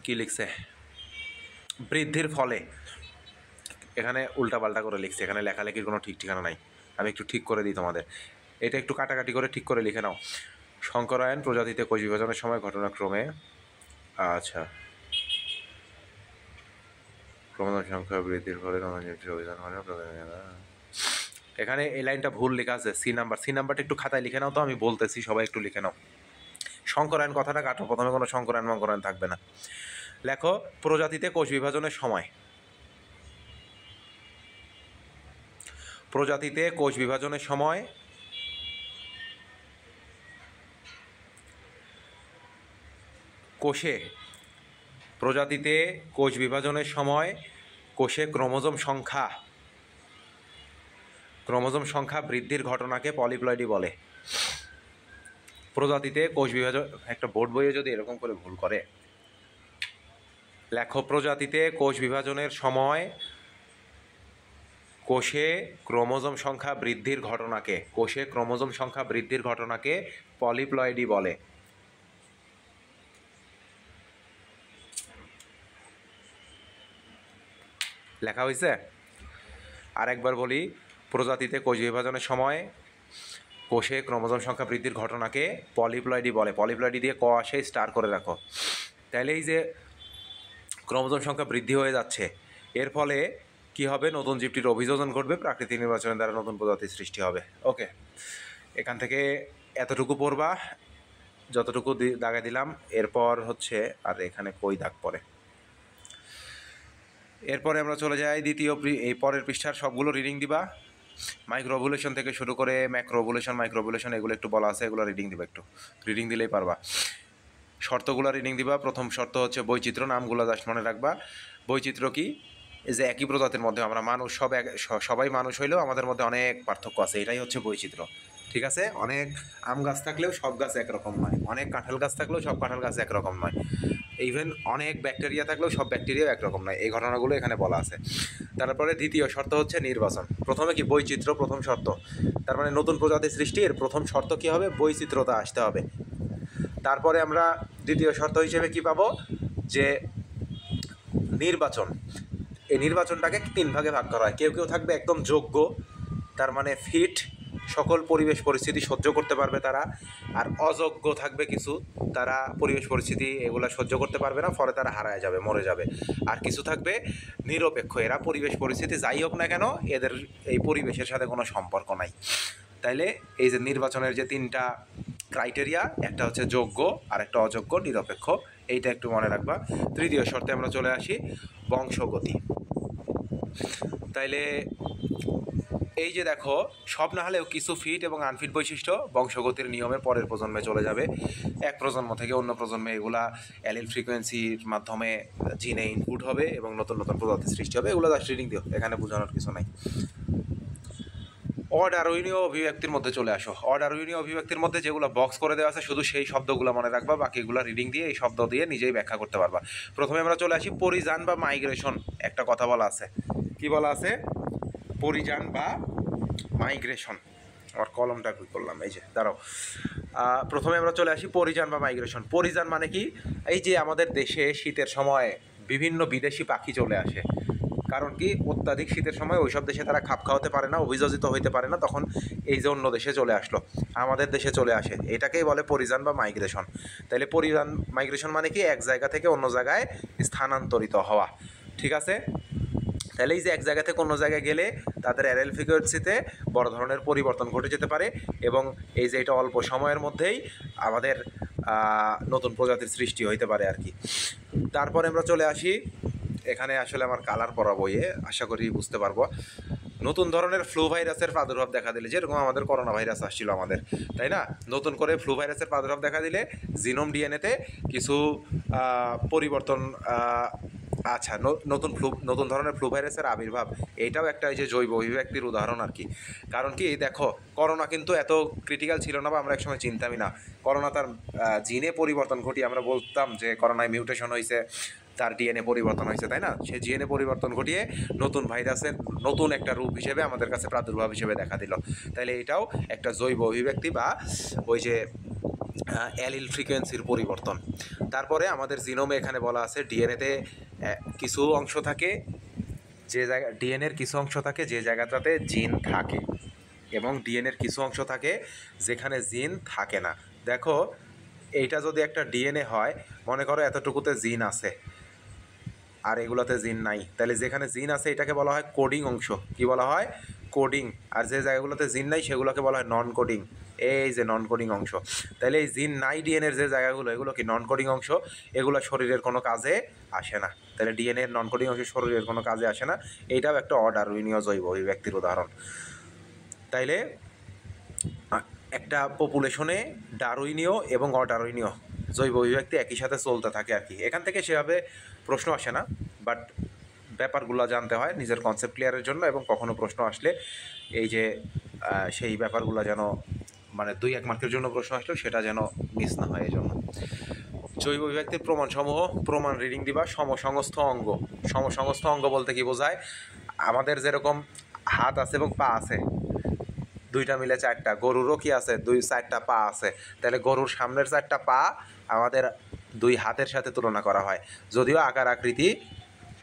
কি লিখছে? বৃদ্ধির ফলে। এখানে উল্টাপাল্টা করে লিখছে, এখানে লেখালেখির কোনো ঠিক ঠিকানা নাই। আমি একটু ঠিক করে দিই তোমাদের, এটা একটু কাটাকাটি করে ঠিক করে লিখে নাও। সংকরায়ন প্রজাতিতে কোষ বিভাজনের সময় ঘটনাক্রমে, আচ্ছা, ক্রোমোজোম সংখ্যা বৃদ্ধির ফলে অভিধান হয়। এখানে এই লাইনটা ভুল লেখা আছে, সি নাম্বারটা একটু খাতায় লিখে নাও তো, আমি বলতেছি, সবাই একটু লিখে নাও। সংকরায়ন কথাটা কাটো, প্রথমে কোনো সংকরায়ন থাকবে না। লেখো প্রজাতিতে কোষ বিভাজনের সময়। প্রজাতিতে কোষ বিভাজনের সময় কোষে, প্রজাতিতে কোষ বিভাজনের সময় কোষে ক্রোমোজোম সংখ্যা বৃদ্ধির ঘটনাকে পলিপ্লয়েডি বলে। প্রজাতিতে কোষ বিভাজন, একটা বোর্ড বইয়ে যদি এরকম করে ভুল করে। লেখো প্রজাতিতে কোষ বিভাজনের সময় কোষে ক্রোমোজোম সংখ্যা বৃদ্ধির ঘটনাকে পলিপ্লয়েডি বলে। লেখা হয়েছে? আরেকবার বলি, প্রজাতিতে কোষ বিভাজনের সময় কোষে ক্রোমোজোম সংখ্যা বৃদ্ধির ঘটনাকে পলিপ্লয়েডি বলে। পলিপ্লয়েডি দিয়ে ক আসে, স্টার করে রাখো। তাহলে এই যে ক্রোমোজোম সংখ্যা বৃদ্ধি হয়ে যাচ্ছে, এর ফলে কি হবে? নতুন জীবটির অভিযোজন ঘটবে, প্রাকৃতিক নির্বাচনের দ্বারা নতুন প্রজাতির সৃষ্টি হবে। ওকে, এখান থেকে এতটুকু পড়বা, যতটুকু দাগে দিলাম। এরপর হচ্ছে, আর এখানে কই দাগ পড়ে, এরপরে আমরা চলে যাই দ্বিতীয়, এই পরের পৃষ্ঠার সবগুলো রিডিং দিবা। মাইক্রোওভুলেশন থেকে শুরু করে মাইক্রোওভুলেশন এগুলো একটু বলা আছে, এগুলো রিডিং দিবা, একটু রিডিং দিলেই পারবা। শর্তগুলো রিডিং দিবা। প্রথম শর্ত হচ্ছে বৈচিত্র্য, নামগুলো জাস্ট মনে রাখবা। বৈচিত্র্য কি? এই যে একই প্রজাতির মধ্যে আমরা মানুষ, সবাই মানুষ হইলেও আমাদের মধ্যে অনেক পার্থক্য আছে, এটাই হচ্ছে বৈচিত্র্য। ঠিক আছে? অনেক আম গাছ থাকলেও সব গাছ একরকম নয়, অনেক কাঁঠাল গাছ থাকলেও সব কাঁঠাল গাছ একরকম নয়, ইভেন অনেক ব্যাকটেরিয়া থাকলেও সব ব্যাকটেরিয়াও একরকম নয়। এই ঘটনাগুলো এখানে বলা আছে। তারপরে দ্বিতীয় শর্ত হচ্ছে নির্বাচন। প্রথমে কি? বৈচিত্র্য প্রথম শর্ত। তার মানে নতুন প্রজাতি সৃষ্টির প্রথম শর্ত কি হবে? বৈচিত্র্যতা আসতে হবে। তারপরে আমরা দ্বিতীয় শর্ত হিসেবে কি পাবো? যে নির্বাচন। এই নির্বাচনটাকে 3 ভাগে ভাগ করা হয়। কেউ থাকবে একদম যোগ্য, তার মানে ফিট, সকল পরিবেশ পরিস্থিতি সহ্য করতে পারবে তারা। আর অযোগ্য থাকবে কিছু, তারা পরিবেশ পরিস্থিতি এগুলো সহ্য করতে পারবে না, ফলে তারা হারায় যাবে, মরে যাবে। আর কিছু থাকবে নিরপেক্ষ, এরা পরিবেশ পরিস্থিতি যাই হোক না কেন এদের এই পরিবেশের সাথে কোনো সম্পর্ক নাই। তাইলে এই যে নির্বাচনের যে 3টা ক্রাইটেরিয়া, একটা হচ্ছে যোগ্য, আর একটা অযোগ্য, নিরপেক্ষ, এইটা একটু মনে রাখবা। তৃতীয় শর্তে আমরা চলে আসি বংশগতি। তাইলে এই যে দেখো, সব না হলেও কিছু ফিট এবং আনফিট বৈশিষ্ট্য বংশগতির নিয়মে পরের প্রজন্মে চলে যাবে। এক প্রজন্ম থেকে অন্য প্রজন্মে এগুলা অ্যালিল ফ্রিকোয়েন্সির মাধ্যমে জিনে ইনপুট হবে এবং নতুন নতুন প্রজাতির সৃষ্টি হবে। এগুলো জাস্ট রিডিং দিও, এখানে বোঝানোর কিছু নাই। অডারউইনীয় অভিব্যক্তির মধ্যে চলে আসো। অডারউইনীয় অভিব্যক্তির মধ্যে যেগুলো বক্স করে দেওয়া আছে শুধু সেই শব্দগুলো মনে রাখবা, বাকিগুলো রিডিং দিয়ে এই শব্দ দিয়ে নিজেই ব্যাখ্যা করতে পারবা। প্রথমে আমরা চলে আসি পরিযান বা মাইগ্রেশন। একটা কথা বলা আছে, কি বলা আছে? পরিযান বা মাইগ্রেশন। আমার কলমটা কী করলাম, এই যে দাঁড়াও। প্রথমে আমরা চলে আসি পরিযান বা মাইগ্রেশন। পরিযান মানে কি? এই যে আমাদের দেশে শীতের সময় বিভিন্ন বিদেশি পাখি চলে আসে। কারণ কি, অত্যাধিক শীতের সময় ওইসব দেশে তারা খাপ খাওয়াতে পারে না, অভিযোজিত হইতে পারে না, তখন এই যে অন্য দেশে চলে আসলো, আমাদের দেশে চলে আসে, এটাকেই বলে পরিযান বা মাইগ্রেশন। তাহলে পরিযান মাইগ্রেশন মানে কি? এক জায়গা থেকে অন্য জায়গায় স্থানান্তরিত হওয়া। ঠিক আছে? তাহলে এই যে এক জায়গা থেকে অন্য জায়গায় গেলে তাদের অ্যারেল ফ্রিকোয়েন্সিতে বড় ধরনের পরিবর্তন ঘটে যেতে পারে, এবং এই যে এটা অল্প সময়ের মধ্যেই আমাদের নতুন প্রজাতির সৃষ্টি হইতে পারে আর কি। তারপরে আমরা চলে আসি, এখানে আসলে আমার কালার পড়া বইয়ে, আশা করি বুঝতে পারবো। নতুন ধরনের ফ্লু ভাইরাসের প্রাদুর্ভাব দেখা দিলে, যেরকম আমাদের করোনা ভাইরাস আসছিল আমাদের, তাই না? নতুন করে ফ্লু ভাইরাসের প্রাদুর্ভাব দেখা দিলে জিনোম ডিএনএতে কিছু পরিবর্তন, আচ্ছা, নতুন ধরনের ফ্লু ভাইরাসের আবির্ভাব, এইটাও একটা এই যে জৈব অভিব্যক্তির উদাহরণ আর কি। কারণ কি, দেখো করোনা কিন্তু এত ক্রিটিক্যাল ছিল না, বা আমরা একসময় চিন্তামই না। করোনা তার জিনে পরিবর্তন ঘটিয়ে আমরা বলতাম যে করোনায় মিউটেশন হয়েছে, তার ডিএনএ পরিবর্তন হয়েছে, তাই না? সে ডিএনএ পরিবর্তন ঘটিয়ে নতুন ভাইরাসের নতুন একটা রূপ হিসেবে আমাদের কাছে প্রাদুর্ভাব হিসেবে দেখা দিল। তাহলে এটাও একটা জৈব অভিব্যক্তি বা ওই যে অ্যালিল ফ্রিকোয়েন্সির পরিবর্তন। তারপরে আমাদের জিনোমে এখানে বলা আছে ডিএনএতে কিছু অংশ থাকে, যে জায়গা ডিএনএর কিছু অংশ থাকে যে জায়গাটাতে জিন থাকে, এবং ডিএনএর কিছু অংশ থাকে যেখানে জিন থাকে না। দেখো, এইটা যদি একটা ডিএনএ হয়, মনে করো এতটুকুতে জিন আছে আর এগুলোতে জিন নাই, তাহলে যেখানে জিন আছে এটাকে বলা হয় কোডিং অংশ। কি বলা হয়? কোডিং। আর যে জায়গাগুলোতে জিন নাই সেগুলোকে বলা হয় নন কোডিং। এই যে নন কোডিং অংশ। তাহলে এই জিন নাই ডিএনএর যে জায়গাগুলো, এগুলো কি নন কোডিং অংশ, এগুলো শরীরের কোনো কাজে আসে না। তাহলে ডিএনএর নন কোডিং অংশ শরীরের কোনো কাজে আসে না। এইটাও একটা অডারউইনীয় জৈব অভিব্যক্তির উদাহরণ। তাইলে একটা পপুলেশনে ডারউইনীয় এবং অডারউইনীয় জৈব অভিব্যক্তি একই সাথে চলতে থাকে আর কি। এখান থেকে সেভাবে প্রশ্ন আসে না, বাট ব্যাপারগুলো জানতে হয় নিজের কনসেপ্ট ক্লিয়ারের জন্য, এবং কখনো প্রশ্ন আসলে এই যে সেই ব্যাপারগুলো যেন, মানে 2-1 মার্কের জন্য প্রশ্ন আসলেও সেটা যেন মিস না হয়, এই জন্য। জৈব অভিব্যক্তির প্রমাণসমূহ, প্রমাণ রিডিং দিবা। সমসংস্থ অঙ্গ। সমসংস্থ অঙ্গ বলতে কি বোঝায়? আমাদের যেরকম হাত আছে এবং পা আছে, দুইটা মিলে 4টা, গরুরও কি আছে? 4টা পা আছে। তাহলে গরুর সামনের 4টা পা আমাদের 2 হাতের সাথে তুলনা করা হয়, যদিও আকার আকৃতি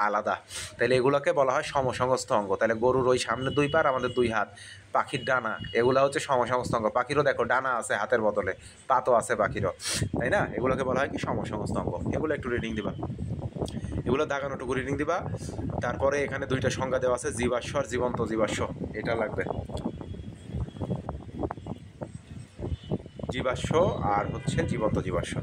আলাদা। তাহলে এগুলোকে বলা হয় সমসংস্থ অঙ্গ। তাহলে গরুর ওই সামনে 2 পা, আমাদের 2 হাত। পাখির ডানা, এগুলো হচ্ছে সমসংস্থ অঙ্গ। পাখিরও দেখো ডানা আছে হাতের বদলে, পা তো আছে পাখিরও, তাই না? এগুলোকে বলা হয় কি? সমসংস্থ অঙ্গ। এগুলো একটু রিডিং দিবা, এগুলো দাগানোটুকু রিডিং দিবা। তারপরে এখানে 2টা সংজ্ঞা দেওয়া আছে, জীবাশ্ম আর জীবন্ত জীবাশ্ম, এটা লাগবে। জীবাশ্ম আর হচ্ছে জীবন্ত জীবাশ্ম।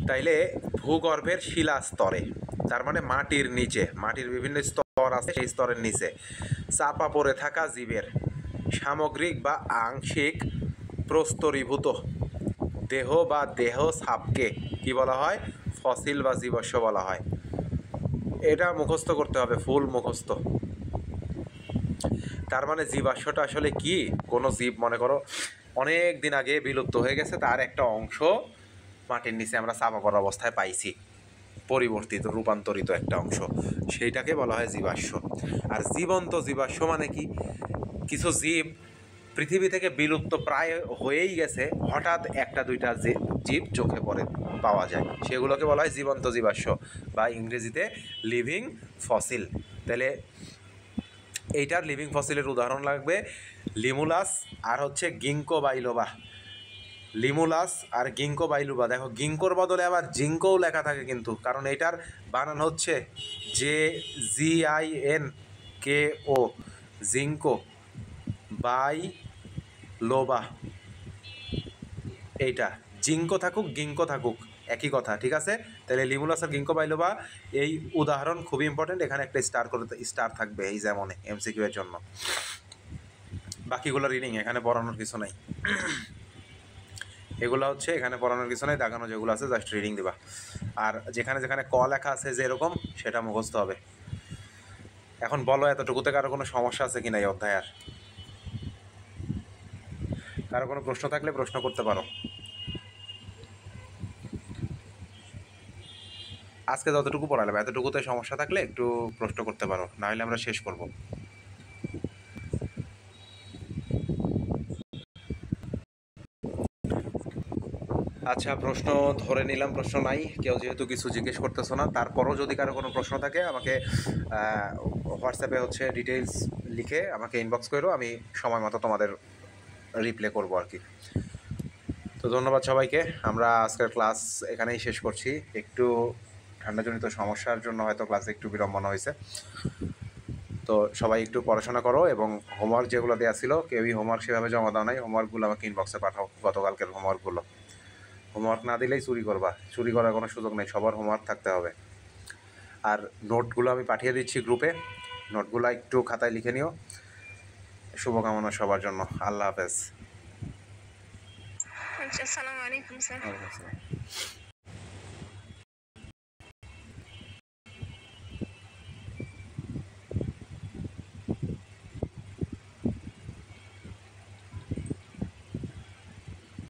তাইলে ভূগর্ভের শিলা স্তরে, তার মানে মাটির নিচে, মাটির বিভিন্ন স্তর আছে, সেই স্তরের নিচে চাপা পড়ে থাকা জীবের সামগ্রিক বা আংশিক প্রস্তরীভূত দেহ বা দেহ ছাপকে কি বলা হয়? ফসিল বা জীবাশ্ম বলা হয়। এটা মুখস্থ করতে হবে, ফুল মুখস্থ। তার মানে জীবাশ্মটা আসলে কি? কোনো জীব, মনে করো অনেক দিন আগে বিলুপ্ত হয়ে গেছে, তার একটা অংশ মাটির নিচে আমরা চাপা পড়া অবস্থায় পাইছি, পরিবর্তিত রূপান্তরিত একটা অংশ, সেইটাকে বলা হয় জীবাশ্ম। আর জীবন্ত জীবাশ্ম মানে কি? কিছু জীব পৃথিবী থেকে বিলুপ্ত প্রায় হয়েই গেছে, হঠাৎ 1-2টা জীব চোখে পড়ে পাওয়া যায়, সেগুলোকে বলা হয় জীবন্ত জীবাশ্ম, বা ইংরেজিতে লিভিং ফসিল। তাহলে এইটার লিভিং ফসিলের উদাহরণ লাগবে লিমুলাস আর হচ্ছে গিঙ্কো বাইলোবা। লিমুলাস আর গিঙ্কো বাইলুবা। দেখো, গিঙ্কোর বদলে আবার জিঙ্কোও লেখা থাকে কিন্তু, কারণ এটার বানান হচ্ছে JINKO, জিঙ্কো বাইলোবা। এইটা জিঙ্কো থাকুক গিঙ্কো থাকুক একই কথা, ঠিক আছে? তাহলে লিমুলাস আর গিঙ্কো বাইলোবা এই উদাহরণ খুব ইম্পর্টেন্ট। এখানে একটা স্টার থাকবে এই যেমন MCQ এর জন্য। বাকিগুলো রিডিং, এখানে পড়ানোর কিছু নাই। এগুলো হচ্ছে এখানে পড়ানোর কিছু নেই, দেখানো যেগুলো আছে জাস্ট রিডিং দিবা। আর যেখানে যেখানে ক লেখা আছে যে এরকম, সেটা মুখস্থ হবে। এখন বলো এতটুকুতে কারো কোনো সমস্যা আছে কিনা এই অধ্যায়? আর কারো কোনো প্রশ্ন থাকলে প্রশ্ন করতে পারো। আজকে যতটুকু পড়ালাম এতটুকুতে সমস্যা থাকলে একটু প্রশ্ন করতে পারো, না হলে আমরা শেষ করব। আচ্ছা, প্রশ্ন ধরে নিলাম প্রশ্ন নাই, কেউ যেহেতু কিছু জিজ্ঞেস করতেছো না। তারপরও যদি কারো কোনো প্রশ্ন থাকে আমাকে হোয়াটসঅ্যাপে হচ্ছে ডিটেলস লিখে আমাকে ইনবক্স করো, আমি সময় মতো তোমাদের রিপ্লাই করবো আর কি। তো ধন্যবাদ সবাইকে। আমরা আজকের ক্লাস এখানেই শেষ করছি। একটু ঠান্ডাজনিত সমস্যার জন্য হয়তো ক্লাসে একটু বিড়ম্বনা হয়েছে। তো সবাই একটু পড়াশোনা করো, এবং হোমওয়ার্ক যেগুলো দেওয়া ছিল কেউই হোমওয়ার্ক সেভাবে জমা দাও নাই, হোমওয়ার্কগুলো আমাকে ইনবক্সে পাঠাও, গতকালকের হোমওয়ার্কগুলো। হোমওয়ার্ক না দিলেই চুরি করবা, চুরি করার কোনো সুযোগ নেই, সবার হোমওয়ার্ক থাকতে হবে। আর নোটগুলো আমি পাঠিয়ে দিচ্ছি গ্রুপে, নোটগুলো একটু খাতায় লিখে নিও। শুভকামনা সবার জন্য। আল্লাহ হাফেজ। আচ্ছা, আসসালামু আলাইকুম স্যার। ওয়ালাইকুম আসসালাম।